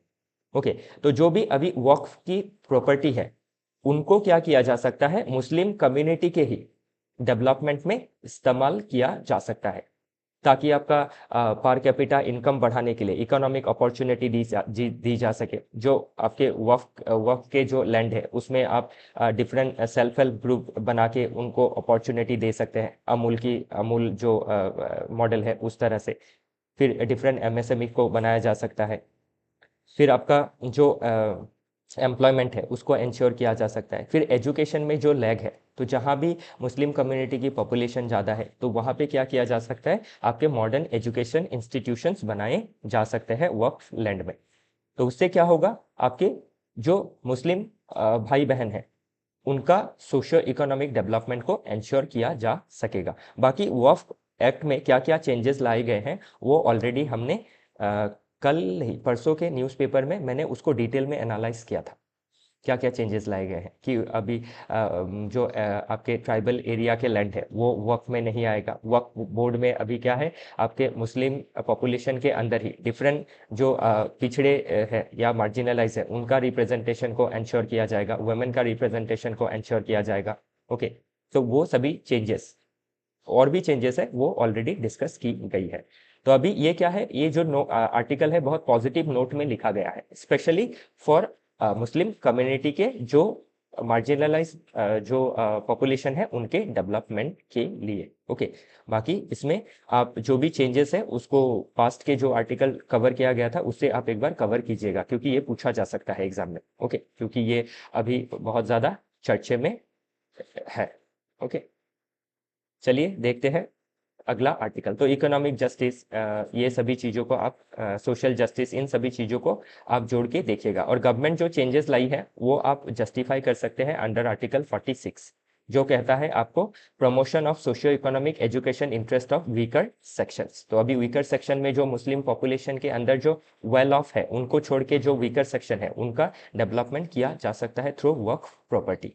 Speaker 1: ओके, तो जो भी अभी वक्फ की प्रॉपर्टी है उनको क्या किया जा सकता है, मुस्लिम कम्युनिटी के ही डेवलपमेंट में इस्तेमाल किया जा सकता है। ताकि आपका पर कैपिटा इनकम बढ़ाने के लिए इकोनॉमिक अपॉर्चुनिटी दी जा सके। जो आपके वक्फ के जो लैंड है उसमें आप डिफरेंट सेल्फ हेल्प ग्रुप बना के उनको अपॉर्चुनिटी दे सकते हैं, अमूल जो मॉडल है उस तरह से। फिर डिफरेंट एमएसएमई को बनाया जा सकता है। फिर आपका जो एम्प्लॉयमेंट है उसको इंश्योर किया जा सकता है। फिर एजुकेशन में जो लैग है, तो जहाँ भी मुस्लिम कम्युनिटी की पॉपुलेशन ज़्यादा है तो वहाँ पे क्या किया जा सकता है, आपके मॉडर्न एजुकेशन इंस्टीट्यूशंस बनाए जा सकते हैं वक्फ लैंड में। तो उससे क्या होगा, आपके जो मुस्लिम भाई बहन हैं उनका सोशियो इकोनॉमिक डेवलपमेंट को इंश्योर किया जा सकेगा। बाकी वक्फ एक्ट में क्या क्या चेंजेस लाए गए हैं वो ऑलरेडी हमने कल ही परसों के न्यूज़पेपर में मैंने उसको डिटेल में एनालाइज किया था, क्या क्या चेंजेस लाए गए हैं। कि अभी जो आपके ट्राइबल एरिया के लैंड है वो वक्फ में नहीं आएगा। वक्फ बोर्ड में अभी क्या है, आपके मुस्लिम पॉपुलेशन के अंदर ही डिफरेंट जो पिछड़े है या मार्जिनलाइज है उनका रिप्रेजेंटेशन को इंश्योर किया जाएगा, वुमेन का रिप्रेजेंटेशन को इंश्योर किया जाएगा। ओके, तो वो सभी चेंजेस, और भी चेंजेस है वो ऑलरेडी डिस्कस की गई है। तो अभी ये क्या है, ये जो आर्टिकल है बहुत पॉजिटिव नोट में लिखा गया है, स्पेशली फॉर मुस्लिम कम्युनिटी के जो मार्जिनलाइज जो पॉपुलेशन है उनके डेवलपमेंट के लिए। ओके, बाकी इसमें आप जो भी चेंजेस है उसको पास्ट के जो आर्टिकल कवर किया गया था उससे आप एक बार कवर कीजिएगा, क्योंकि ये पूछा जा सकता है एग्जाम में। ओके, क्योंकि ये अभी बहुत ज़्यादा चर्चे में है। ओके, चलिए देखते हैं अगला आर्टिकल। तो इकोनॉमिक जस्टिस, ये सभी चीज़ों को आप, सोशल जस्टिस, इन सभी चीज़ों को आप जोड़ के देखिएगा। और गवर्नमेंट जो चेंजेस लाई है वो आप जस्टिफाई कर सकते हैं अंडर आर्टिकल 46, जो कहता है आपको promotion of socio economic education interest of weaker sections. तो अभी वीकर सेक्शन में जो मुस्लिम पॉपुलेशन के अंदर जो वेल ऑफ है उनको छोड़ के जो वीकर सेक्शन है उनका डेवलपमेंट किया जा सकता है थ्रू वक्फ प्रॉपर्टी।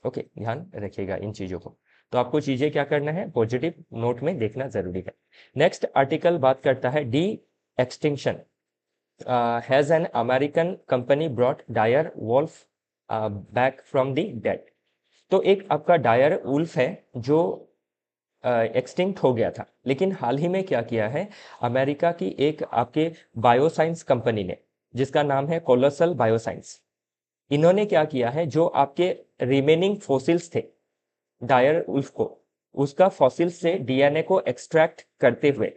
Speaker 1: ओके, ध्यान रखिएगा इन चीज़ों को। तो आपको चीज़ें क्या करना है, पॉजिटिव नोट में देखना जरूरी है। नेक्स्ट आर्टिकल बात करता है de extinction. Has an American company brought dire wolf back from the dead. तो एक आपका डायर वुल्फ है जो एक्सटिंक्ट हो गया था, लेकिन हाल ही में क्या किया है, अमेरिका की एक आपके बायोसाइंस कंपनी ने, जिसका नाम है कोलोसल बायोसाइंस, इन्होंने क्या किया है, जो आपके रिमेनिंग फॉसिल्स थे डायर उल्फ को, उसका फॉसिल से डीएनए को एक्सट्रैक्ट करते हुए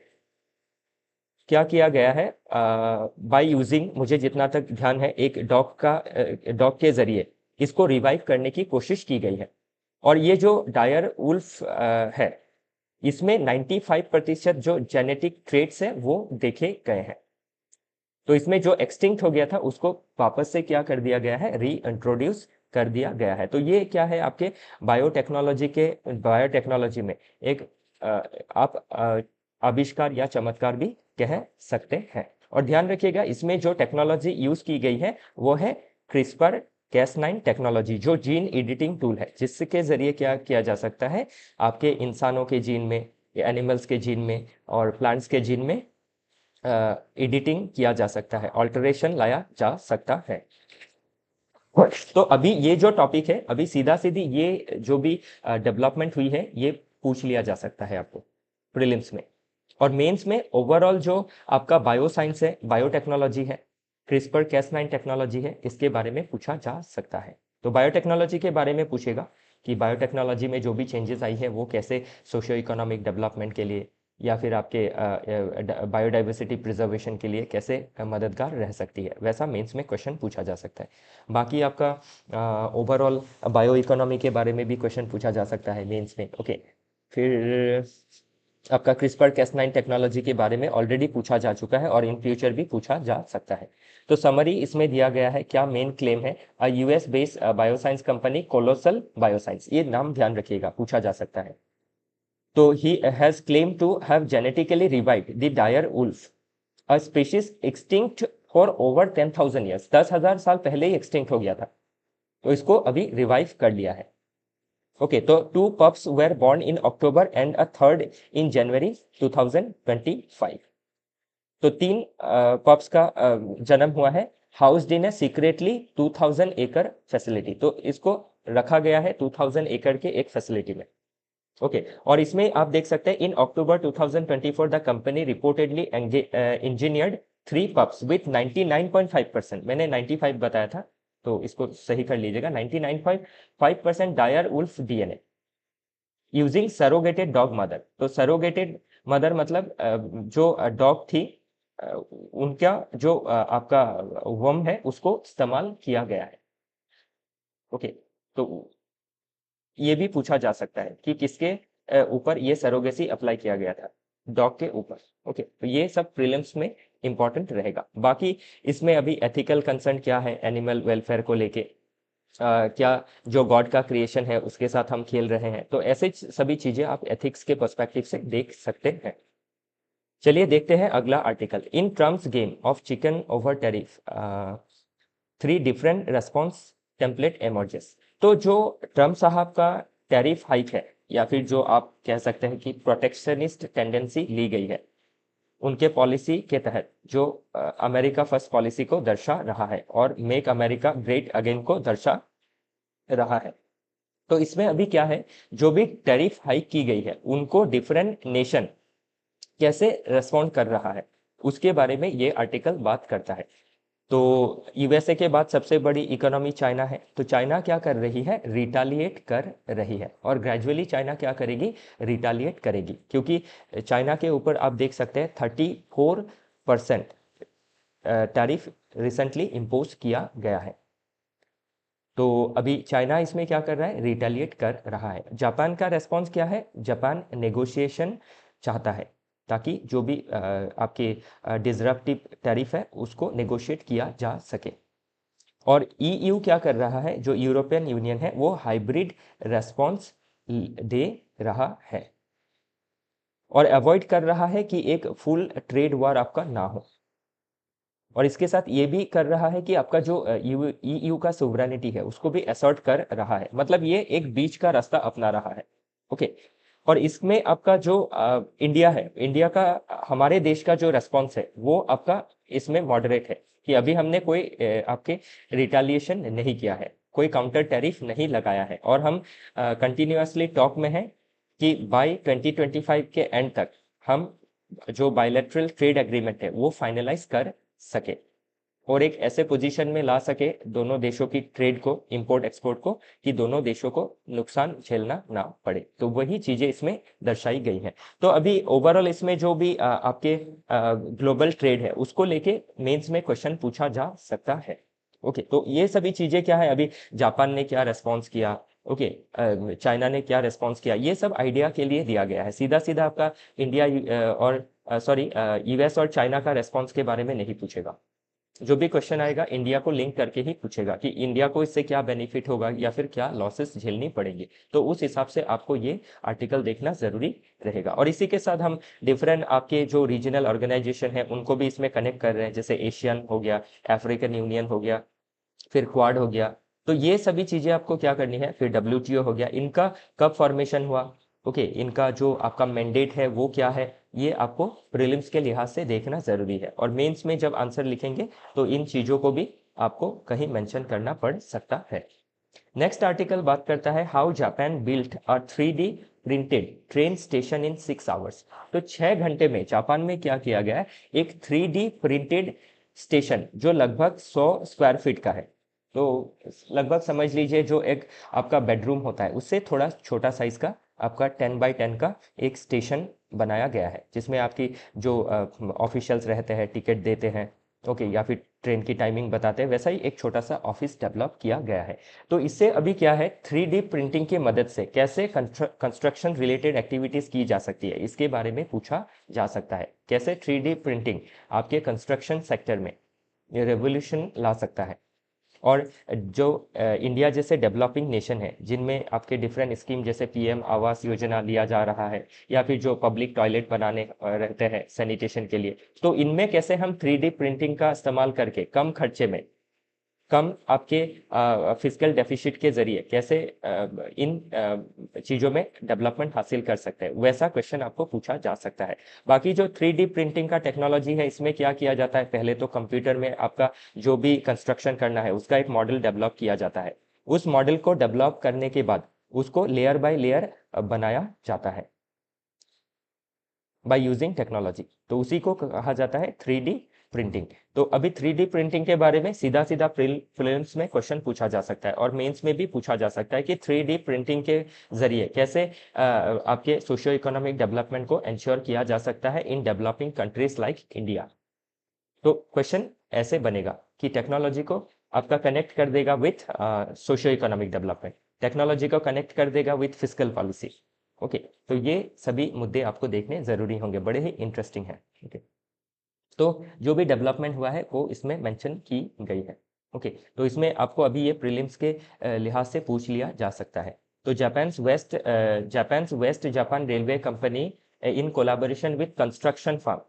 Speaker 1: क्या किया गया है, बाय यूजिंग, मुझे जितना तक ध्यान है, एक डॉग के जरिए इसको रिवाइव करने की कोशिश की गई है। और ये जो डायर उल्फ है इसमें 95% जो जेनेटिक ट्रेट्स है वो देखे गए हैं। तो इसमें जो एक्सटिंक्ट हो गया था उसको वापस से क्या कर दिया गया है, री इंट्रोड्यूस कर दिया गया है। तो ये क्या है, आपके बायोटेक्नोलॉजी में एक आप आविष्कार या चमत्कार भी कह सकते हैं। और ध्यान रखिएगा इसमें जो टेक्नोलॉजी यूज की गई है वो है क्रिस्पर Cas9 टेक्नोलॉजी, जो जीन एडिटिंग टूल है, जिसके जरिए क्या किया जा सकता है, आपके इंसानों के जीन में, एनिमल्स के जीन में और प्लांट्स के जीन में एडिटिंग किया जा सकता है, ऑल्टरेशन लाया जा सकता है। तो अभी ये जो टॉपिक है, अभी सीधा सीधी ये जो भी डेवलपमेंट हुई है ये पूछ लिया जा सकता है आपको प्रीलिम्स में। और मेंस में ओवरऑल जो आपका बायोसाइंस है, बायोटेक्नोलॉजी है, क्रिस्पर Cas9 टेक्नोलॉजी है, इसके बारे में पूछा जा सकता है। तो बायोटेक्नोलॉजी के बारे में पूछेगा कि बायोटेक्नोलॉजी में जो भी चेंजेस आई है वो कैसे सोशियो इकोनॉमिक डेवलपमेंट के लिए या फिर आपके बायोडाइवर्सिटी प्रिजर्वेशन के लिए कैसे मददगार रह सकती है, वैसा मेंस में क्वेश्चन पूछा जा सकता है। बाकी आपका ओवरऑल बायो इकोनॉमी के बारे में भी क्वेश्चन पूछा जा सकता है मेंस में। ओके, फिर आपका क्रिस्पर Cas9 टेक्नोलॉजी के बारे में ऑलरेडी पूछा जा चुका है और इन फ्यूचर भी पूछा जा सकता है। तो समरी इसमें दिया गया है, क्या मेन क्लेम है, US based bioscience company colossal bioscience, ये नाम ध्यान रखिएगा, पूछा जा सकता है। तो he has claimed to have genetically revived the dire wolf, a species extinct for over 10,000 years। 10,000 साल पहले ही एक्सटिंक्ट हो गया था, तो इसको अभी रिवाइव कर लिया है। ओके, तो 2 pups were born in October and a third in January 2025। तो 3 पप्स का जन्म हुआ है, हाउस्ड इन ए सीक्रेटली 2000 एकड़ फैसिलिटी। तो इसको रखा गया है 2000 एकड़ के एक फैसिलिटी में। ओके और इसमें आप देख सकते हैं इन अक्टूबर 2024 the company reportedly engineered 3 pups with 99.5%, मैंने 95 बताया था तो इसको सही कर लीजिएगा, 99.5% dire wolf DNA using surrogated dog mother. तो सरोगेटेड मदर मतलब जो डॉग थी उनका जो आपका वर्म है उसको इस्तेमाल किया गया है। ओके तो ये भी पूछा जा सकता है कि किसके ऊपर ये सरोगेसी अप्लाई किया गया था, डॉग के ऊपर। ओके तो ये सब प्रीलिम्स में इंपॉर्टेंट रहेगा। बाकी इसमें अभी एथिकल कंसर्न क्या है एनिमल वेलफेयर को लेके, क्या जो गॉड का क्रिएशन है उसके साथ हम खेल रहे हैं, तो ऐसे सभी चीजें आप एथिक्स के पर्सपेक्टिव से देख सकते हैं। चलिए देखते हैं अगला article. In Trump's game of chicken over tariff 3 different response template emerges. तो जो ट्रम्प साहब का टैरिफ हाइक है या फिर जो आप कह सकते हैं कि प्रोटेक्शनिस्ट टेंडेंसी ली गई है उनके पॉलिसी के तहत, जो अमेरिका फर्स्ट पॉलिसी को दर्शा रहा है और मेक अमेरिका ग्रेट अगेन को दर्शा रहा है। तो इसमें अभी क्या है, जो भी टैरिफ हाइक की गई है उनको डिफरेंट नेशन कैसे रेस्पॉन्ड कर रहा है उसके बारे में ये आर्टिकल बात करता है। तो यूएसए के बाद सबसे बड़ी इकोनॉमी चाइना है, तो चाइना क्या कर रही है, रिटालिएट कर रही है और ग्रेजुअली चाइना क्या करेगी, रिटालिएट करेगी, क्योंकि चाइना के ऊपर आप देख सकते हैं 34% टैरिफ रिसेंटली इम्पोज किया गया है। तो अभी चाइना इसमें क्या कर रहा है, रिटेलिएट कर रहा है। जापान का रेस्पॉन्स क्या है, जापान नेगोशिएशन चाहता है ताकि जो भी आपके डिसरप्टिव टैरिफ है उसको नेगोशिएट किया जा सके। और ईयू क्या कर रहा है, जो यूरोपियन यूनियन है वो हाइब्रिड रेस्पॉन्स दे रहा है और अवॉइड कर रहा है कि एक फुल ट्रेड वॉर आपका ना हो। और इसके साथ ये भी कर रहा है कि आपका जो ईयू का सोवरेनिटी है उसको भी असर्ट कर रहा है, मतलब ये एक बीच का रास्ता अपना रहा है। ओके और इसमें आपका जो इंडिया है, इंडिया का हमारे देश का जो रेस्पॉन्स है वो आपका इसमें मॉडरेट है कि अभी हमने कोई आपके रिटालिएशन नहीं किया है, कोई काउंटर टैरिफ नहीं लगाया है और हम कंटिन्यूअसली टॉक में हैं कि बाय 2025 के एंड तक हम जो बायलैटरल ट्रेड एग्रीमेंट है वो फाइनलाइज कर सके और एक ऐसे पोजीशन में ला सके दोनों देशों की ट्रेड को, इंपोर्ट एक्सपोर्ट को, कि दोनों देशों को नुकसान झेलना ना पड़े। तो वही चीजें इसमें दर्शाई गई हैं। तो अभी ओवरऑल इसमें जो भी आपके ग्लोबल ट्रेड है उसको लेके मेंस में क्वेश्चन पूछा जा सकता है। ओके तो ये सभी चीजें क्या है, अभी जापान ने क्या रेस्पॉन्स किया, ओके चाइना ने क्या रेस्पॉन्स किया, ये सब आइडिया के लिए दिया गया है। सीधा सीधा आपका इंडिया और सॉरी यूएस और चाइना का रेस्पॉन्स के बारे में नहीं पूछेगा। जो भी क्वेश्चन आएगा इंडिया को लिंक करके ही पूछेगा कि इंडिया को इससे क्या बेनिफिट होगा या फिर क्या लॉसेस झेलनी पड़ेंगी। तो उस हिसाब से आपको ये आर्टिकल देखना जरूरी रहेगा। और इसी के साथ हम डिफरेंट आपके जो रीजनल ऑर्गेनाइजेशन है उनको भी इसमें कनेक्ट कर रहे हैं, जैसे एशियन हो गया, अफ्रीकन यूनियन हो गया, फिर क्वाड हो गया। तो ये सभी चीजें आपको क्या करनी है, फिर डब्ल्यूटीओ हो गया, इनका कब फॉर्मेशन हुआ, ओके इनका जो आपका मैंडेट है वो क्या है, ये आपको प्रीलिम्स के लिहाज से देखना जरूरी है। और मेंस में जब आंसर लिखेंगे तो इन चीजों को भी आपको कहीं मेंशन करना पड़ सकता है। नेक्स्ट आर्टिकल बात करता है how Japan built a 3D printed train station in 6 hours. तो 6 घंटे में जापान में क्या किया गया है, एक 3D प्रिंटेड स्टेशन जो लगभग 100 स्क्वायर फीट का है। तो लगभग समझ लीजिए जो एक आपका बेडरूम होता है उससे थोड़ा छोटा साइज का आपका 10 बाई 10 का एक स्टेशन बनाया गया है, जिसमें आपकी जो ऑफिशियल्स रहते हैं टिकट देते हैं, ओके या फिर ट्रेन की टाइमिंग बताते हैं, वैसा ही एक छोटा सा ऑफिस डेवलप किया गया है। तो इससे अभी क्या है, 3D प्रिंटिंग की मदद से कैसे कंस्ट्रक्शन रिलेटेड एक्टिविटीज की जा सकती है इसके बारे में पूछा जा सकता है। कैसे 3D प्रिंटिंग आपके कंस्ट्रक्शन सेक्टर में रेवोल्यूशन ला सकता है। और जो इंडिया जैसे डेवलपिंग नेशन है जिनमें आपके डिफरेंट स्कीम जैसे पीएम आवास योजना लिया जा रहा है या फिर जो पब्लिक टॉयलेट बनाने रहते हैं सैनिटेशन के लिए, तो इनमें कैसे हम 3D प्रिंटिंग का इस्तेमाल करके कम खर्चे में, कम आपके फिजिकल डेफिसिट के जरिए कैसे इन चीज़ों में डेवलपमेंट हासिल कर सकते हैं, वैसा क्वेश्चन आपको पूछा जा सकता है। बाकी जो 3D प्रिंटिंग का टेक्नोलॉजी है इसमें क्या किया जाता है, पहले तो कंप्यूटर में आपका जो भी कंस्ट्रक्शन करना है उसका एक मॉडल डेवलप किया जाता है। उस मॉडल को डेवलप करने के बाद उसको लेयर बाय लेयर बनाया जाता है बाय यूजिंग टेक्नोलॉजी। तो उसी को कहा जाता है 3D प्रिंटिंग। तो अभी 3D प्रिंटिंग के बारे में सीधा सीधा प्रीलिम्स में क्वेश्चन पूछा जा सकता है और मेंस में भी पूछा जा सकता है कि 3D प्रिंटिंग के जरिए कैसे आपके सोशियो इकोनॉमिक डेवलपमेंट को इंश्योर किया जा सकता है in developing countries like India. तो क्वेश्चन ऐसे बनेगा कि टेक्नोलॉजी को आपका कनेक्ट कर देगा with socio economic development, technology को कनेक्ट कर देगा विथ फिस्कल पॉलिसी। ओके, तो ये सभी मुद्दे आपको देखने जरूरी होंगे, बड़े ही इंटरेस्टिंग है। ओके, तो जो भी डेवलपमेंट हुआ है वो इसमें मेंशन की गई है। ओके, तो इसमें आपको अभी ये प्रीलिम्स के लिहाज से पूछ लिया जा सकता है। तो Japan's West Japan Railway Company in collaboration with construction firm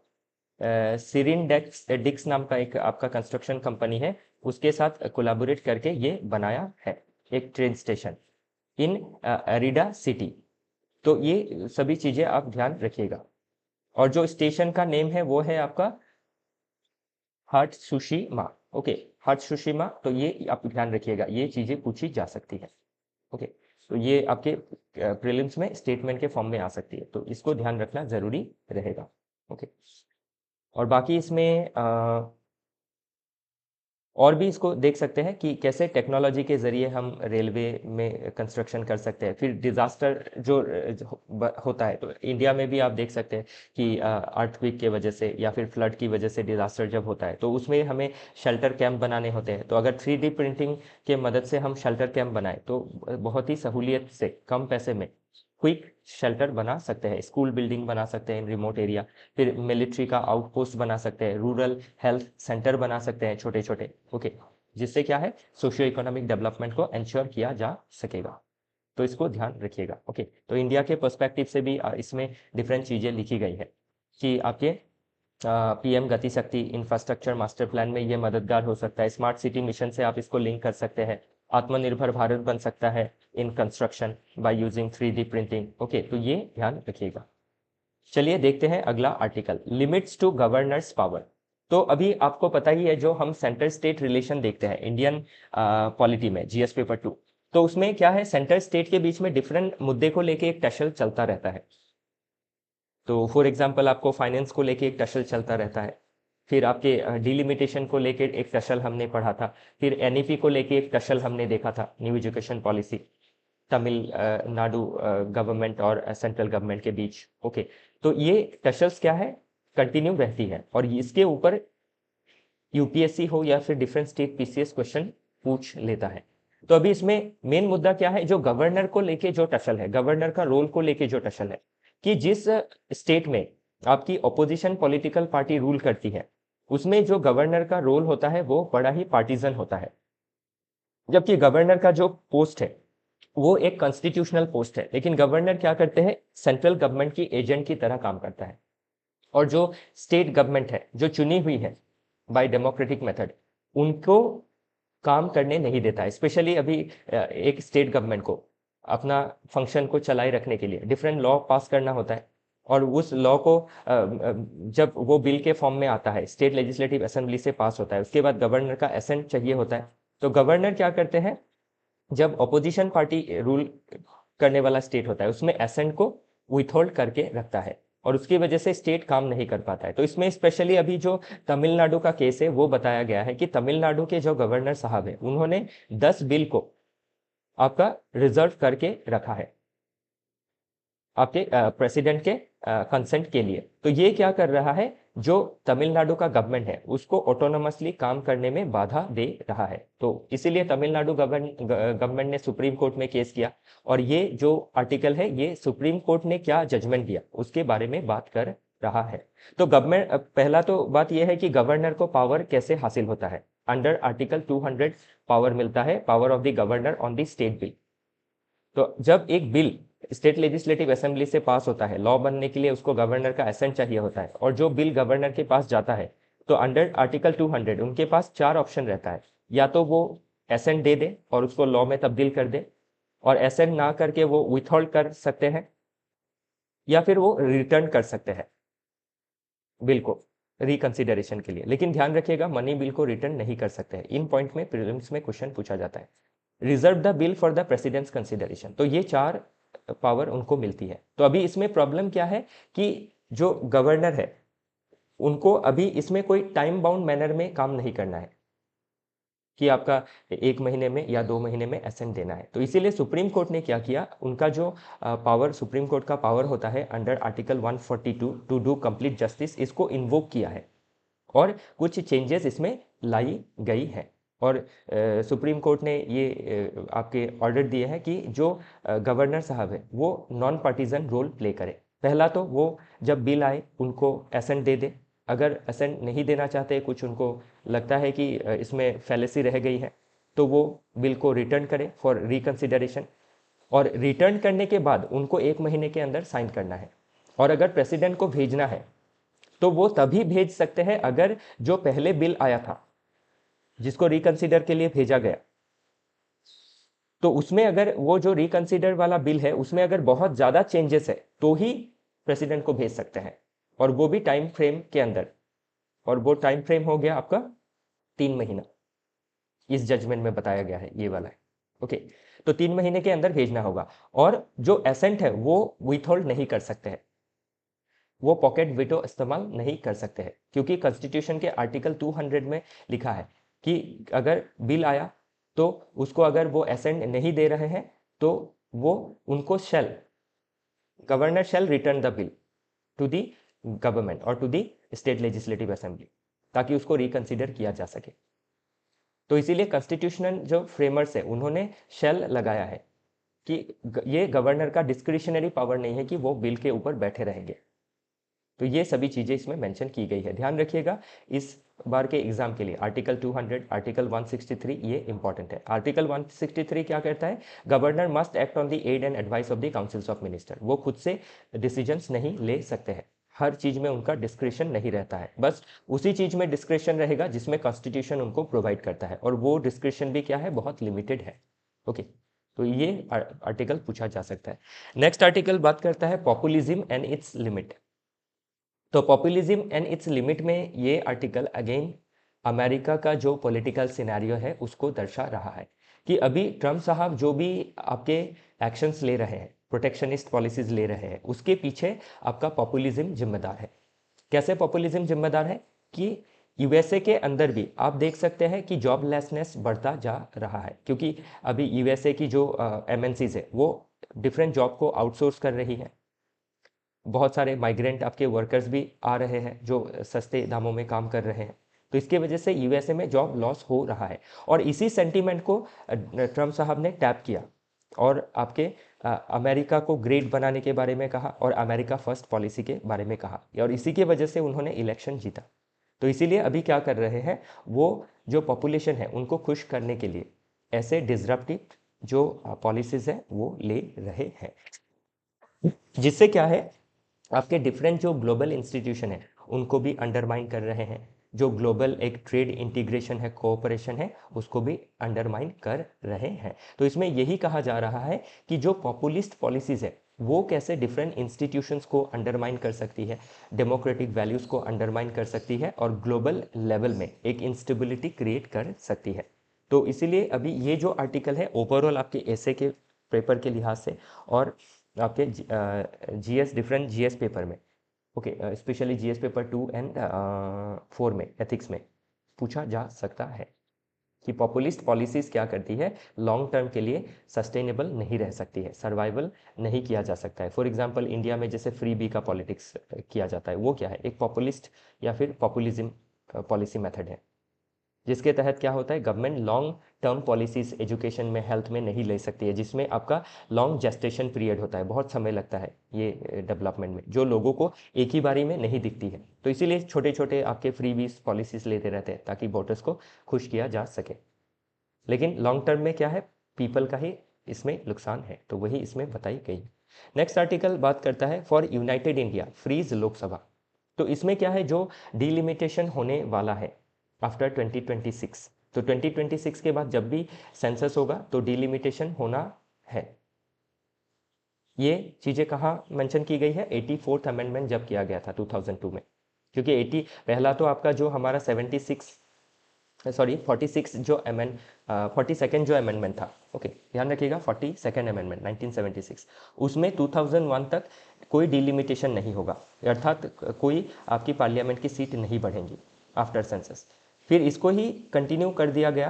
Speaker 1: Serendix नाम का एक आपका कंस्ट्रक्शन कंपनी है, उसके साथ कोलैबोरेट करके ये बनाया है एक ट्रेन स्टेशन इन एरिडा सिटी। तो ये सभी चीजें आप ध्यान रखिएगा। और जो स्टेशन का नेम है वो है आपका हट्सुशिमा। ओके, हट्सुशिमा, तो ये आप ध्यान रखिएगा, ये चीजें पूछी जा सकती है। ओके, तो ये आपके प्रीलिम्स में स्टेटमेंट के फॉर्म में आ सकती है, तो इसको ध्यान रखना जरूरी रहेगा। ओके, और बाकी इसमें और भी इसको देख सकते हैं कि कैसे टेक्नोलॉजी के ज़रिए हम रेलवे में कंस्ट्रक्शन कर सकते हैं। फिर डिज़ास्टर जो होता है, तो इंडिया में भी आप देख सकते हैं कि अर्थक्वेक के वजह से या फिर फ्लड की वजह से डिज़ास्टर जब होता है तो उसमें हमें शेल्टर कैंप बनाने होते हैं। तो अगर 3D प्रिंटिंग के मदद से हम शेल्टर कैंप बनाए तो बहुत ही सहूलियत से कम पैसे में क्विक शेल्टर बना सकते हैं, स्कूल बिल्डिंग बना सकते हैं इन रिमोट एरिया, फिर मिलिट्री का आउटपोस्ट बना सकते हैं, रूरल हेल्थ सेंटर बना सकते हैं छोटे छोटे। ओके, जिससे क्या है सोशियो इकोनॉमिक डेवलपमेंट को इंश्योर किया जा सकेगा। तो इसको ध्यान रखिएगा। ओके, तो इंडिया के पर्सपेक्टिव से भी इसमें डिफरेंट चीज़ें लिखी गई है कि आपके पीएम गति शक्ति इंफ्रास्ट्रक्चर मास्टर प्लान में ये मददगार हो सकता है। स्मार्ट सिटी मिशन से आप इसको लिंक कर सकते हैं। आत्मनिर्भर भारत बन सकता है in construction by using 3D printing. Okay, तो ये ध्यान रखिएगा। चलिए देखते हैं अगला article, limits to governors power. तो अभी आपको पता ही है, जो हम सेंटर स्टेट रिलेशन देखते हैं इंडियन पॉलिटी में जीएस पेपर 2, तो उसमें क्या है, सेंटर स्टेट के बीच में डिफरेंट मुद्दे को लेके एक टसल चलता रहता है। तो फॉर एग्जांपल आपको फाइनेंस को लेके एक टसल चलता रहता है, फिर आपके डिलिमिटेशन को लेके एक टसल हमने पढ़ा था, फिर एनईपी को लेके एक टसल हमने देखा था, new education policy, Tamil Nadu government और सेंट्रल गवर्नमेंट के बीच। ओके, तो ये टसल्स क्या है, कंटिन्यू रहती है और इसके ऊपर यूपीएससी हो या फिर डिफरेंट स्टेट पीसीएस क्वेश्चन पूछ लेता है। तो अभी इसमें मेन मुद्दा क्या है, जो गवर्नर को लेके जो टसल है, गवर्नर का रोल को लेके जो टसल है, कि जिस स्टेट में आपकी ऑपोजिशन पॉलिटिकल पार्टी रूल करती है उसमें जो गवर्नर का रोल होता है वो बड़ा ही पार्टीजन होता है, जबकि गवर्नर का जो पोस्ट है वो एक कॉन्स्टिट्यूशनल पोस्ट है। लेकिन गवर्नर क्या करते हैं, सेंट्रल गवर्नमेंट की एजेंट की तरह काम करता है और जो स्टेट गवर्नमेंट है जो चुनी हुई है बाय डेमोक्रेटिक मेथड, उनको काम करने नहीं देता है। स्पेशली अभी एक स्टेट गवर्नमेंट को अपना फंक्शन को चलाए रखने के लिए डिफरेंट लॉ पास करना होता है और उस लॉ को जब वो बिल के फॉर्म में आता है स्टेट लेजिस्लेटिव असेंबली से पास होता है, उसके बाद गवर्नर का एसेंट चाहिए होता है। तो गवर्नर क्या करते हैं, जब ऑपोजिशन पार्टी रूल करने वाला स्टेट होता है उसमें एसेंट को विथहोल्ड करके रखता है और उसकी वजह से स्टेट काम नहीं कर पाता है। तो इसमें स्पेशली अभी जो तमिलनाडु का केस है वो बताया गया है कि तमिलनाडु के जो गवर्नर साहब है उन्होंने 10 बिल को आपका रिजर्व करके रखा है आपके प्रेसिडेंट के कंसेंट के लिए। तो ये क्या कर रहा है, जो तमिलनाडु का गवर्नमेंट है उसको ऑटोनोमसली काम करने में बाधा दे रहा है। तो इसीलिए तमिलनाडु गवर्नमेंट ने सुप्रीम कोर्ट में केस किया और ये जो आर्टिकल है ये सुप्रीम कोर्ट ने क्या जजमेंट दिया उसके बारे में बात कर रहा है। तो गवर्नमेंट, पहला तो बात यह है कि गवर्नर को पावर कैसे हासिल होता है, अंडर आर्टिकल 200 पावर मिलता है, power of the governor on the state bill. तो जब एक बिल स्टेट लेजिस्लेटिव असेंबली से पास होता है, लॉ बनने के लिए उसको गवर्नर का एसेंट चाहिए होता है और जो बिल गवर्नर के पास जाता है तो अंडर आर्टिकल 200 उनके पास 4 ऑप्शन रहता है, या तो वो एसेंट दे दे और उसको लॉ में तब्दील कर दे, और एसेंट ना करके वो विथहोल्ड कर सकते हैं, या फिर वो रिटर्न कर सकते हैं बिल को रिकंसिडरेशन के लिए। लेकिन ध्यान रखिएगा, मनी बिल को रिटर्न नहीं कर सकते हैं। इन पॉइंट में प्रीलिम्स में क्वेश्चन पूछा जाता है। Reserve the bill for the president's consideration. तो ये 4 पावर उनको मिलती है। तो अभी इसमें प्रॉब्लम क्या है कि जो गवर्नर है उनको अभी इसमें कोई टाइम बाउंड मैनर में काम नहीं करना है कि आपका 1 महीने में या 2 महीने में एसेंट देना है। तो इसीलिए सुप्रीम कोर्ट ने क्या किया, उनका जो पावर, सुप्रीम कोर्ट का पावर होता है under article 142 to do complete justice, इसको इन्वोक किया है और कुछ चेंजेस इसमें लाई गई है। और सुप्रीम कोर्ट ने ये आपके ऑर्डर दिए हैं कि जो गवर्नर साहब है वो नॉन पार्टीजन रोल प्ले करे। पहला तो वो जब बिल आए उनको एसेंट दे दे, अगर एसेंट नहीं देना चाहते, कुछ उनको लगता है कि इसमें फैलेसी रह गई है, तो वो बिल को रिटर्न करे फॉर रिकन्सिडरेशन। और रिटर्न करने के बाद उनको 1 महीने के अंदर साइन करना है। और अगर प्रेसिडेंट को भेजना है तो वो तभी भेज सकते हैं अगर जो पहले बिल आया था जिसको रिकंसीडर के लिए भेजा गया, तो उसमें अगर वो जो रिकंसीडर वाला बिल है उसमें अगर बहुत ज़्यादा चेंजेस है तो ही प्रेसिडेंट को भेज सकते हैं, और वो भी टाइम फ्रेम के अंदर। और वो टाइम फ्रेम हो गया आपका 3 महीना, इस जजमेंट में बताया गया है ये वाला है। ओके, तो 3 महीने के अंदर भेजना होगा। और जो एसेंट है वो विथहोल्ड नहीं कर सकते हैं, वो पॉकेट वीटो इस्तेमाल नहीं कर सकते हैं, क्योंकि कॉन्स्टिट्यूशन के आर्टिकल 200 में लिखा है कि अगर बिल आया तो उसको अगर वो एसेंट नहीं दे रहे हैं तो वो उनको governor shall return the bill to the government और to the state legislative assembly, ताकि उसको रिकंसिडर किया जा सके। तो इसीलिए कॉन्स्टिट्यूशनल जो फ्रेमर्स है उन्होंने शैल लगाया है कि ये गवर्नर का डिस्क्रिशनरी पावर नहीं है कि वो बिल के ऊपर बैठे रहेंगे। तो ये सभी चीज़ें इसमें मेंशन की गई है, ध्यान रखिएगा। इस बार के एग्जाम के लिए आर्टिकल 200, आर्टिकल 163 ये इंपॉर्टेंट है। आर्टिकल 163 क्या कहता है, governor must act on the aid and advice of the councils of minister. वो खुद से डिसीजंस नहीं ले सकते हैं, हर चीज़ में उनका डिस्क्रिशन नहीं रहता है, बस उसी चीज़ में डिस्क्रिशन रहेगा जिसमें कॉन्स्टिट्यूशन उनको प्रोवाइड करता है, और वो डिस्क्रिशन भी क्या है, बहुत लिमिटेड है। ओके, तो ये आर्टिकल पूछा जा सकता है। नेक्स्ट आर्टिकल बात करता है पॉपुलिज्म एंड इट्स लिमिट। तो पॉपुलिज्म एंड इट्स लिमिट में ये आर्टिकल अगेन अमेरिका का जो पॉलिटिकल सिनेरियो है उसको दर्शा रहा है कि अभी ट्रम्प साहब जो भी आपके एक्शंस ले रहे हैं, प्रोटेक्शनिस्ट पॉलिसीज ले रहे हैं, उसके पीछे आपका पॉपुलिज्म जिम्मेदार है। कैसे पॉपुलिज्म जिम्मेदार है कि यूएसए के अंदर भी आप देख सकते हैं कि जॉबलेसनेस बढ़ता जा रहा है, क्योंकि अभी यूएसए की जो एमएनसीज है वो डिफरेंट जॉब को आउटसोर्स कर रही है। बहुत सारे माइग्रेंट आपके वर्कर्स भी आ रहे हैं जो सस्ते दामों में काम कर रहे हैं, तो इसके वजह से यूएसए में जॉब लॉस हो रहा है। और इसी सेंटीमेंट को ट्रम्प साहब ने टैप किया और आपके अमेरिका को ग्रेट बनाने के बारे में कहा और अमेरिका फर्स्ट पॉलिसी के बारे में कहा, और इसी की वजह से उन्होंने इलेक्शन जीता। तो इसीलिए अभी क्या कर रहे हैं, वो जो पॉपुलेशन है उनको खुश करने के लिए ऐसे डिसरप्टिव जो पॉलिसीज है वो ले रहे हैं, जिससे क्या है, आपके डिफरेंट जो ग्लोबल इंस्टीट्यूशन है उनको भी अंडरमाइन कर रहे हैं। जो ग्लोबल एक ट्रेड इंटीग्रेशन है, कोऑपरेशन है, उसको भी अंडरमाइन कर रहे हैं। तो इसमें यही कहा जा रहा है कि जो पॉपुलिस्ट पॉलिसीज है वो कैसे डिफरेंट इंस्टीट्यूशंस को अंडरमाइन कर सकती है, डेमोक्रेटिक वैल्यूज़ को अंडरमाइन कर सकती है, और ग्लोबल लेवल में एक इंस्टेबिलिटी क्रिएट कर सकती है। तो इसीलिए अभी ये जो आर्टिकल है ओवरऑल आपके एसे के पेपर के लिहाज से और आपके जीएस डिफरेंट जीएस पेपर में, okay, specially GS paper 2 and 4 में, एथिक्स में पूछा जा सकता है कि पॉपुलिस्ट पॉलिसीज़ क्या करती है, लॉन्ग टर्म के लिए सस्टेनेबल नहीं रह सकती है, सर्वाइवल नहीं किया जा सकता है। फॉर एग्जांपल इंडिया में जैसे फ्री बी का पॉलिटिक्स किया जाता है, वो क्या है, एक पॉपुलिस्ट या फिर पॉपुलिज्म पॉलिसी मेथड है, जिसके तहत क्या होता है, government long term policies education में, हेल्थ में नहीं ले सकती है, जिसमें आपका लॉन्ग जेस्टेशन पीरियड होता है, बहुत समय लगता है ये डेवलपमेंट में, जो लोगों को एक ही बारी में नहीं दिखती है। तो इसीलिए छोटे छोटे आपके फ्री बीज पॉलिसीज लेते रहते हैं ताकि वोटर्स को खुश किया जा सके। लेकिन लॉन्ग टर्म में क्या है, पीपल का ही इसमें नुकसान है, तो वही इसमें बताई गई। नेक्स्ट आर्टिकल बात करता है for united India freeze Lok Sabha. तो इसमें क्या है, जो डिलिमिटेशन होने वाला है आफ्टर 2026, तो 2026 के बाद जब भी सेंसस होगा तो डिलिमिटेशन होना है। ये चीज़ें कहाँ मेंशन की गई है, 84th अमेंडमेंट जब किया गया था 2002 में, क्योंकि 80 पहला तो आपका जो हमारा 76 सॉरी 46 जो 42nd जो अमेंडमेंट था, ओके ध्यान रखिएगा, 42nd अमेंडमेंट 1976, उसमें 2001 तक कोई डिलिमिटेशन नहीं होगा, अर्थात कोई आपकी पार्लियामेंट की सीट नहीं बढ़ेंगी आफ्टर सेंसस। फिर इसको ही कंटिन्यू कर दिया गया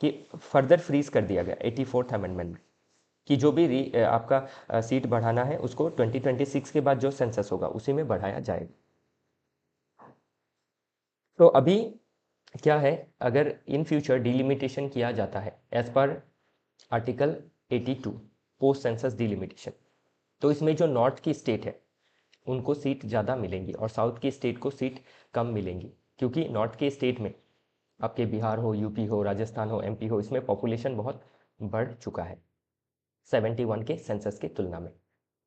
Speaker 1: कि फर्दर फ्रीज कर दिया गया 84th अमेंडमेंट में कि जो भी आपका सीट बढ़ाना है उसको 2026 के बाद जो सेंसस होगा उसी में बढ़ाया जाएगा। तो अभी क्या है, अगर इन फ्यूचर डिलिमिटेशन किया जाता है as per article 82 post census delimitation, तो इसमें जो नॉर्थ की स्टेट है उनको सीट ज़्यादा मिलेंगी और साउथ की स्टेट को सीट कम मिलेंगी, क्योंकि नॉर्थ के स्टेट में आपके बिहार हो, यूपी हो, राजस्थान हो, एमपी हो, इसमें पॉपुलेशन बहुत बढ़ चुका है 71 के सेंसस की तुलना में।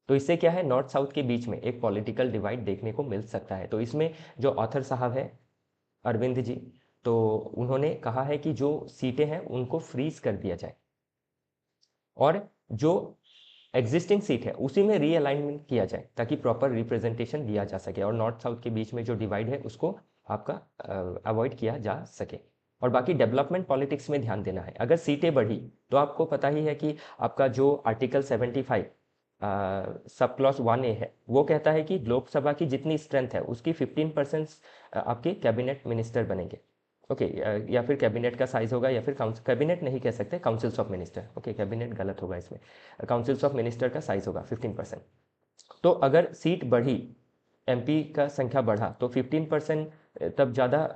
Speaker 1: तो इससे क्या है, नॉर्थ साउथ के बीच में एक पॉलिटिकल डिवाइड देखने को मिल सकता है। तो इसमें जो ऑथर साहब है अरविंद जी, तो उन्होंने कहा है कि जो सीटें हैं उनको फ्रीज कर दिया जाए और जो एग्जिस्टिंग सीट है उसी में रीअलाइनमेंट किया जाए ताकि प्रॉपर रिप्रेजेंटेशन दिया जा सके और नॉर्थ साउथ के बीच में जो डिवाइड है उसको आपका अवॉइड किया जा सके। और बाकी डेवलपमेंट पॉलिटिक्स में ध्यान देना है। अगर सीटें बढ़ी तो आपको पता ही है कि आपका जो आर्टिकल 75 सब क्लॉज 1A है वो कहता है कि लोकसभा की जितनी स्ट्रेंथ है उसकी 15% आपके कैबिनेट मिनिस्टर बनेंगे, ओके या फिर कैबिनेट का साइज होगा, या फिर कैबिनेट नहीं कह सकते, councils of minister, okay cabinet गलत होगा इसमें, काउंसिल्स ऑफ मिनिस्टर का साइज होगा 15%। तो अगर सीट बढ़ी, एमपी का संख्या बढ़ा तो 15% तब ज़्यादा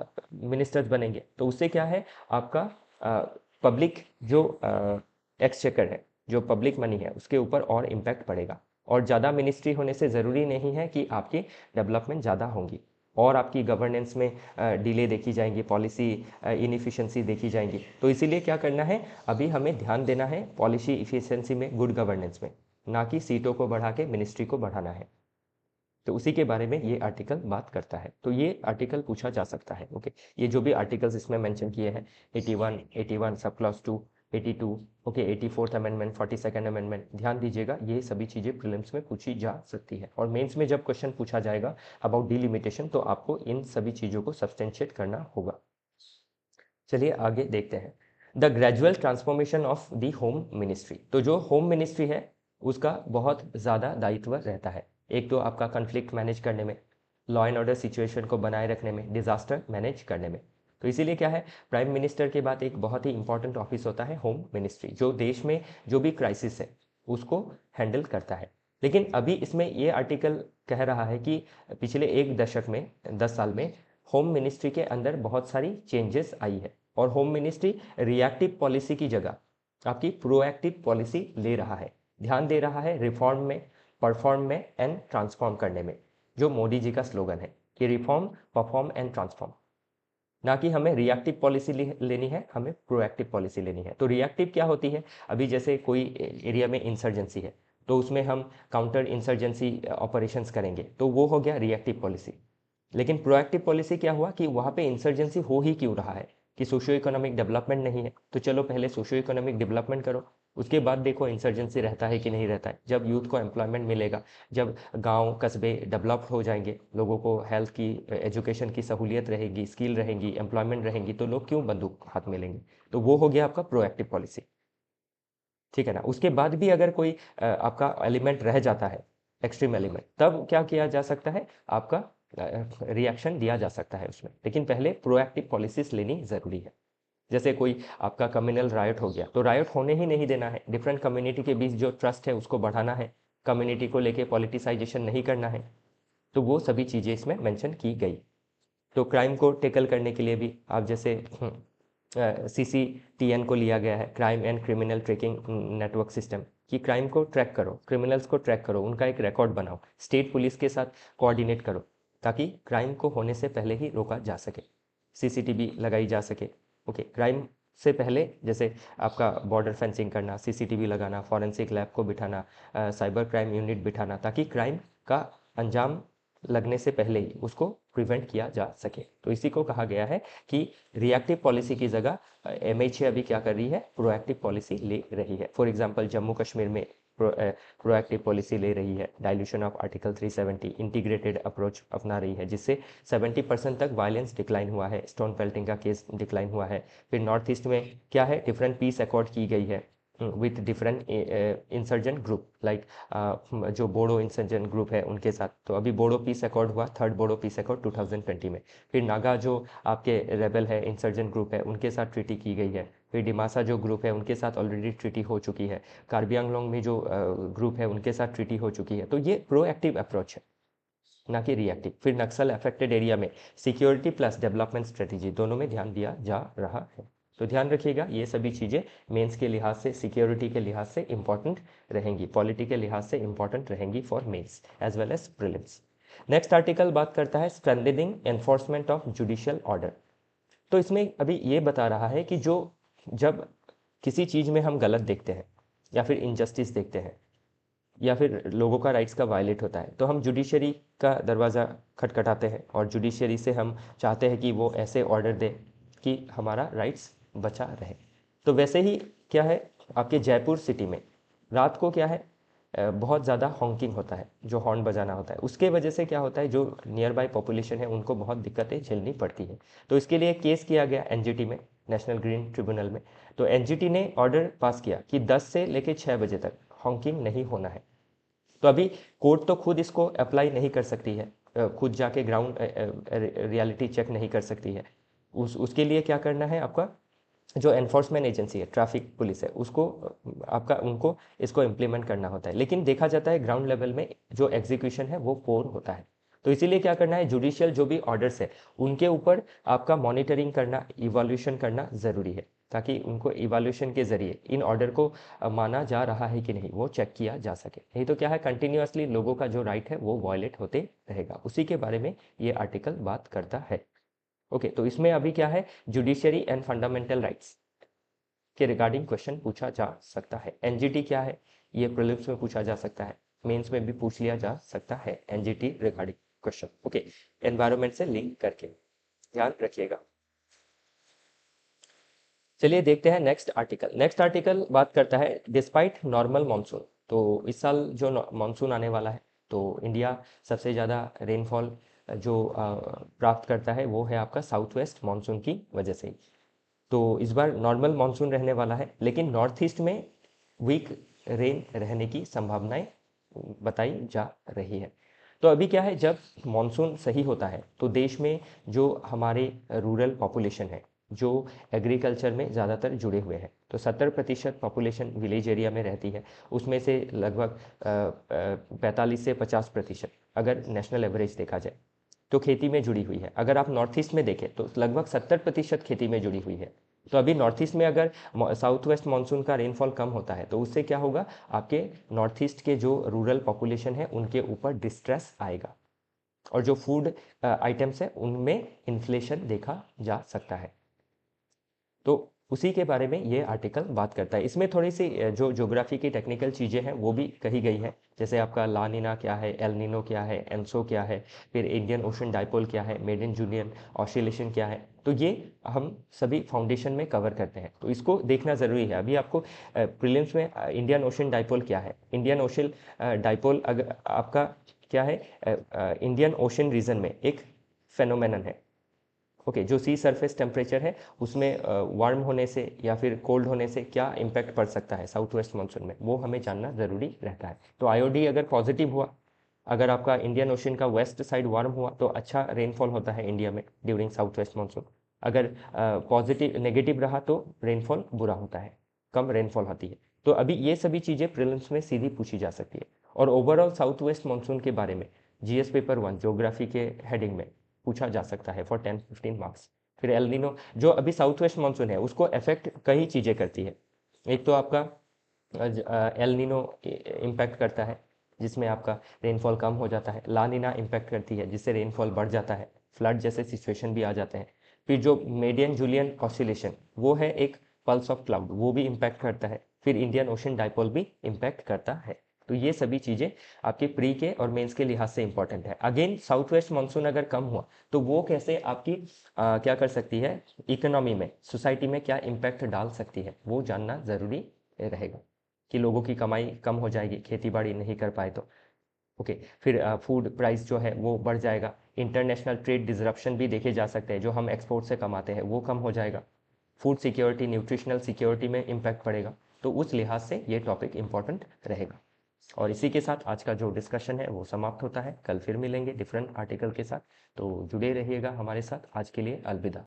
Speaker 1: मिनिस्टर्स बनेंगे। तो उससे क्या है, आपका पब्लिक जो एक्सचेकर है, जो पब्लिक मनी है उसके ऊपर और इम्पैक्ट पड़ेगा। और ज़्यादा मिनिस्ट्री होने से ज़रूरी नहीं है कि आपकी डेवलपमेंट ज़्यादा होंगी और आपकी गवर्नेंस में डिले देखी जाएंगी, पॉलिसी इनएफिशिएंसी देखी जाएंगी। तो इसीलिए क्या करना है, अभी हमें ध्यान देना है पॉलिसी इफिशिएंसी में, गुड गवर्नेंस में, ना कि सीटों को बढ़ा के मिनिस्ट्री को बढ़ाना है। तो उसी के बारे में ये आर्टिकल बात करता है। तो ये आर्टिकल पूछा जा सकता है, ओके। ये जो भी आर्टिकल्स इसमें मेंशन किए हैं 81 sub clause 2, 82, okay 84th amendment, 42nd amendment, ध्यान दीजिएगा ये सभी चीज़ें प्रीलिम्स में पूछी जा सकती है और मेंस में जब क्वेश्चन पूछा जाएगा अबाउट डिलिमिटेशन तो आपको इन सभी चीज़ों को सब्सटेंशिएट करना होगा। चलिए आगे देखते हैं, the gradual transformation of the home ministry. तो जो होम मिनिस्ट्री है उसका बहुत ज़्यादा दायित्व रहता है। एक तो आपका कन्फ्लिक्ट मैनेज करने में, लॉ एंड ऑर्डर सिचुएशन को बनाए रखने में, डिजास्टर मैनेज करने में। तो इसीलिए क्या है, प्राइम मिनिस्टर के बाद एक बहुत ही इंपॉर्टेंट ऑफिस होता है होम मिनिस्ट्री, जो देश में जो भी क्राइसिस है उसको हैंडल करता है। लेकिन अभी इसमें ये आर्टिकल कह रहा है कि पिछले एक दशक में, 10 साल में होम मिनिस्ट्री के अंदर बहुत सारी चेंजेस आई है और होम मिनिस्ट्री रिएक्टिव पॉलिसी की जगह आपकी प्रोएक्टिव पॉलिसी ले रहा है, ध्यान दे रहा है रिफॉर्म में, परफॉर्म में एंड ट्रांसफॉर्म करने में, जो मोदी जी का स्लोगन है कि रिफॉर्म, परफॉर्म एंड ट्रांसफॉर्म। ना कि हमें रिएक्टिव पॉलिसी लेनी है, हमें प्रोएक्टिव पॉलिसी लेनी है। तो रिएक्टिव क्या होती है, अभी जैसे कोई एरिया में इंसर्जेंसी है तो उसमें हम काउंटर इंसर्जेंसी ऑपरेशंस करेंगे, तो वो हो गया रिएक्टिव पॉलिसी। लेकिन प्रोएक्टिव पॉलिसी क्या हुआ कि वहाँ पे इंसर्जेंसी हो ही क्यों रहा है, कि सोशियो इकोनॉमिक डेवलपमेंट नहीं है, तो चलो पहले सोशियो इकोनॉमिक डेवलपमेंट करो, उसके बाद देखो इंसर्जेंसी रहता है कि नहीं रहता है। जब यूथ को एम्प्लॉयमेंट मिलेगा, जब गांव कस्बे डेवलप्ड हो जाएंगे, लोगों को हेल्थ की, एजुकेशन की सहूलियत रहेगी, स्किल रहेंगी, एम्प्लॉयमेंट रहेंगी, तो लोग क्यों बंदूक हाथ में लेंगे। तो वो हो गया आपका प्रोएक्टिव पॉलिसी, ठीक है ना। उसके बाद भी अगर कोई आपका एलिमेंट रह जाता है, एक्सट्रीम एलिमेंट, तब क्या किया जा सकता है, आपका रिएक्शन दिया जा सकता है उसमें। लेकिन पहले प्रोएक्टिव पॉलिसीज लेनी ज़रूरी है। जैसे कोई आपका कम्युनल रायट हो गया तो रायट होने ही नहीं देना है, डिफरेंट कम्युनिटी के बीच जो ट्रस्ट है उसको बढ़ाना है, कम्युनिटी को लेके पॉलिटिसाइजेशन नहीं करना है। तो वो सभी चीज़ें इसमें मेंशन की गई। तो क्राइम को टेकल करने के लिए भी आप जैसे CCTN को लिया गया है, crime and criminal tracking network system, कि क्राइम को ट्रैक करो, क्रिमिनल्स को ट्रैक करो, उनका एक रिकॉर्ड बनाओ, स्टेट पुलिस के साथ कोऑर्डिनेट करो ताकि क्राइम को होने से पहले ही रोका जा सके, CCTV लगाई जा सके। ओके, क्राइम से पहले जैसे आपका बॉर्डर फेंसिंग करना, CCTV लगाना, फॉरेंसिक लैब को बिठाना, साइबर क्राइम यूनिट बिठाना, ताकि क्राइम का अंजाम लगने से पहले ही उसको प्रिवेंट किया जा सके। तो इसी को कहा गया है कि रिएक्टिव पॉलिसी की जगह MHA अभी क्या कर रही है, प्रोएक्टिव पॉलिसी ले रही है। फॉर एग्जांपल जम्मू कश्मीर में प्रोएक्टिव पॉलिसी ले रही है, dilution of article 370, integrated approach अपना रही है, जिससे 70% तक वायलेंस डिक्लाइन हुआ है, स्टोन पेल्टिंग का केस डिक्लाइन हुआ है। फिर नॉर्थ ईस्ट में क्या है, डिफरेंट पीस अकॉर्ड की गई है with different insurgent group, like जो बोडो इंसर्जेंट ग्रुप है उनके साथ। तो अभी बोडो पीस अकॉर्ड हुआ, थर्ड बोडो पीस अकॉर्ड 2020 में। फिर नागा जो आपके रेबल है, इंसर्जेंट ग्रुप है, उनके साथ ट्रीटी की गई है। फिर डिमासा जो ग्रुप है उनके साथ ऑलरेडी ट्रीटी हो चुकी है। कार्बी आंगलोंग में जो ग्रुप है उनके साथ ट्रीटी हो चुकी है। तो ये प्रोएक्टिव अप्रोच है, ना कि रिएक्टिव। फिर नक्सल अफेक्टेड एरिया में सिक्योरिटी प्लस डेवलपमेंट स्ट्रेटेजी दोनों में ध्यान दिया जा रहा है। तो ध्यान रखिएगा, ये सभी चीज़ें मेंस के लिहाज से, सिक्योरिटी के लिहाज से इंपॉर्टेंट रहेंगी, पॉलिटी के लिहाज से इंपॉर्टेंट रहेंगी for mains as well as prelims. Next article बात करता है strengthening enforcement of judicial order. तो इसमें अभी ये बता रहा है कि जो जब किसी चीज़ में हम गलत देखते हैं या फिर इनजस्टिस देखते हैं या फिर लोगों का राइट्स का वायलेट होता है, तो हम जुडिशरी का दरवाज़ा खटखटाते हैं और जुडिशरी से हम चाहते हैं कि वो ऐसे ऑर्डर दे कि हमारा राइट्स बचा रहे। तो वैसे ही क्या है, आपके जयपुर सिटी में रात को क्या है, बहुत ज़्यादा हॉन्किंग होता है, जो हॉर्न बजाना होता है। उसके वजह से क्या होता है, जो नियर बाय पॉपुलेशन है उनको बहुत दिक्कतें झेलनी पड़ती है। तो इसके लिए केस किया गया एनजीटी में, नेशनल ग्रीन ट्रिब्यूनल में। तो एनजीटी ने ऑर्डर पास किया कि 10 से लेकर 6 बजे तक हॉन्किंग नहीं होना है। तो अभी कोर्ट तो खुद इसको अप्लाई नहीं कर सकती है, खुद जाके ग्राउंड रियलिटी चेक नहीं कर सकती है। उसके लिए क्या करना है, आपका जो एनफोर्समेंट एजेंसी है, ट्रैफिक पुलिस है, उसको आपका उनको इसको इम्प्लीमेंट करना होता है। लेकिन देखा जाता है ग्राउंड लेवल में जो एग्जीक्यूशन है वो पोर होता है। तो इसीलिए क्या करना है, जुडिशियल जो भी ऑर्डर्स है उनके ऊपर आपका मॉनिटरिंग करना, इवोल्यूशन करना ज़रूरी है, ताकि उनको इवोल्यूशन के ज़रिए इन ऑर्डर को माना जा रहा है कि नहीं वो चेक किया जा सके। नहीं तो क्या है, कंटिन्यूअसली लोगों का जो राइट है वो वायलेट होते रहेगा। उसी के बारे में ये आर्टिकल बात करता है। ओके, तो इसमें अभी क्या है, जुडिशरी एंड फंडामेंटल राइट्स के रिगार्डिंग क्वेश्चन पूछा जा सकता है। एनजीटी क्या है, ये प्रीलिम्स में पूछा जा सकता है, मेंस में भी पूछ लिया जा सकता है NGT regarding question. Okay, environment से लिंक करके ध्यान रखिएगा। चलिए देखते हैं नेक्स्ट आर्टिकल। नेक्स्ट आर्टिकल बात करता है डिस्पाइट नॉर्मल मानसून। तो इस साल जो मानसून आने वाला है, तो इंडिया सबसे ज़्यादा रेनफॉल जो प्राप्त करता है वो है आपका साउथ वेस्ट मानसून की वजह से। तो इस बार नॉर्मल मानसून रहने वाला है, लेकिन नॉर्थ ईस्ट में वीक रेन रहने की संभावनाएं बताई जा रही है। तो अभी क्या है, जब मानसून सही होता है तो देश में जो हमारे रूरल पॉपुलेशन है, जो एग्रीकल्चर में ज़्यादातर जुड़े हुए हैं, तो 70% पॉपुलेशन विलेज एरिया में रहती है। उसमें से लगभग 45 से 50% अगर नेशनल एवरेज देखा जाए तो खेती में जुड़ी हुई है। अगर आप नॉर्थ ईस्ट में देखें तो लगभग 70% खेती में जुड़ी हुई है। तो अभी नॉर्थ ईस्ट में अगर साउथ वेस्ट मानसून का रेनफॉल कम होता है तो उससे क्या होगा, आपके नॉर्थ ईस्ट के जो रूरल पॉपुलेशन है उनके ऊपर डिस्ट्रेस आएगा, और जो फूड आइटम्स है उनमें इन्फ्लेशन देखा जा सकता है। तो उसी के बारे में ये आर्टिकल बात करता है। इसमें थोड़ी सी जो ज्योग्राफी की टेक्निकल चीज़ें हैं वो भी कही गई हैं, जैसे आपका ला नीना क्या है, एल नीनो क्या है, एनसो क्या है, फिर इंडियन ओशन डाइपोल क्या है, मेड इन जूलियन ऑसिलेशन क्या है। तो ये हम सभी फाउंडेशन में कवर करते हैं, तो इसको देखना ज़रूरी है। अभी आपको प्रीलिम्स में इंडियन ओशन डाइपोल क्या है, इंडियन ओशन डाइपोल अगर आपका क्या है, इंडियन ओशन रीजन में एक फेनोमेनन है। ओके, जो सी सरफेस टेम्परेचर है उसमें वार्म होने से या फिर कोल्ड होने से क्या इम्पैक्ट पड़ सकता है साउथ वेस्ट मानसून में, वो हमें जानना ज़रूरी रहता है। तो आईओडी अगर पॉजिटिव हुआ, अगर आपका इंडियन ओशन का वेस्ट साइड वार्म हुआ तो अच्छा रेनफॉल होता है इंडिया में ड्यूरिंग साउथ वेस्ट मानसून। अगर पॉजिटिव नेगेटिव रहा तो रेनफॉल बुरा होता है, कम रेनफॉल होती है। तो अभी ये सभी चीज़ें प्रीलिम्स में सीधी पूछी जा सकती है। और ओवरऑल साउथ वेस्ट मानसून के बारे में जीएस पेपर 1 ज्योग्राफी के हेडिंग में पूछा जा सकता है फॉर 10-15 मार्क्स। फिर एल नीनो जो अभी साउथ वेस्ट मानसून है उसको अफेक्ट कई चीज़ें करती है। एक तो आपका एल नीनो इम्पैक्ट करता है जिसमें आपका रेनफॉल कम हो जाता है, ला नीना इम्पैक्ट करती है जिससे रेनफॉल बढ़ जाता है, फ्लड जैसे सिचुएशन भी आ जाते हैं। फिर जो मेडियन जूलियन ऑसिलेशन वो है एक पल्स ऑफ क्लाउड, वो भी इम्पैक्ट करता है। फिर इंडियन ओशन डाइपोल भी इम्पैक्ट करता है। तो ये सभी चीज़ें आपके प्री के और मेंस के लिहाज से इंपॉर्टेंट है। अगेन साउथ वेस्ट मानसून अगर कम हुआ तो वो कैसे आपकी क्या कर सकती है, इकोनॉमी में, सोसाइटी में क्या इम्पैक्ट डाल सकती है, वो जानना ज़रूरी रहेगा। कि लोगों की कमाई कम हो जाएगी, खेती बाड़ी नहीं कर पाए तो। ओके, फिर फूड प्राइस जो है वो बढ़ जाएगा। इंटरनेशनल ट्रेड डिसरप्शन भी देखे जा सकते हैं, जो हम एक्सपोर्ट से कमाते हैं वो कम हो जाएगा। फूड सिक्योरिटी, न्यूट्रिशनल सिक्योरिटी में इम्पैक्ट पड़ेगा। तो उस लिहाज से ये टॉपिक इम्पॉर्टेंट रहेगा। और इसी के साथ आज का जो डिस्कशन है वो समाप्त होता है। कल फिर मिलेंगे डिफरेंट आर्टिकल के साथ, तो जुड़े रहिएगा हमारे साथ। आज के लिए अलविदा।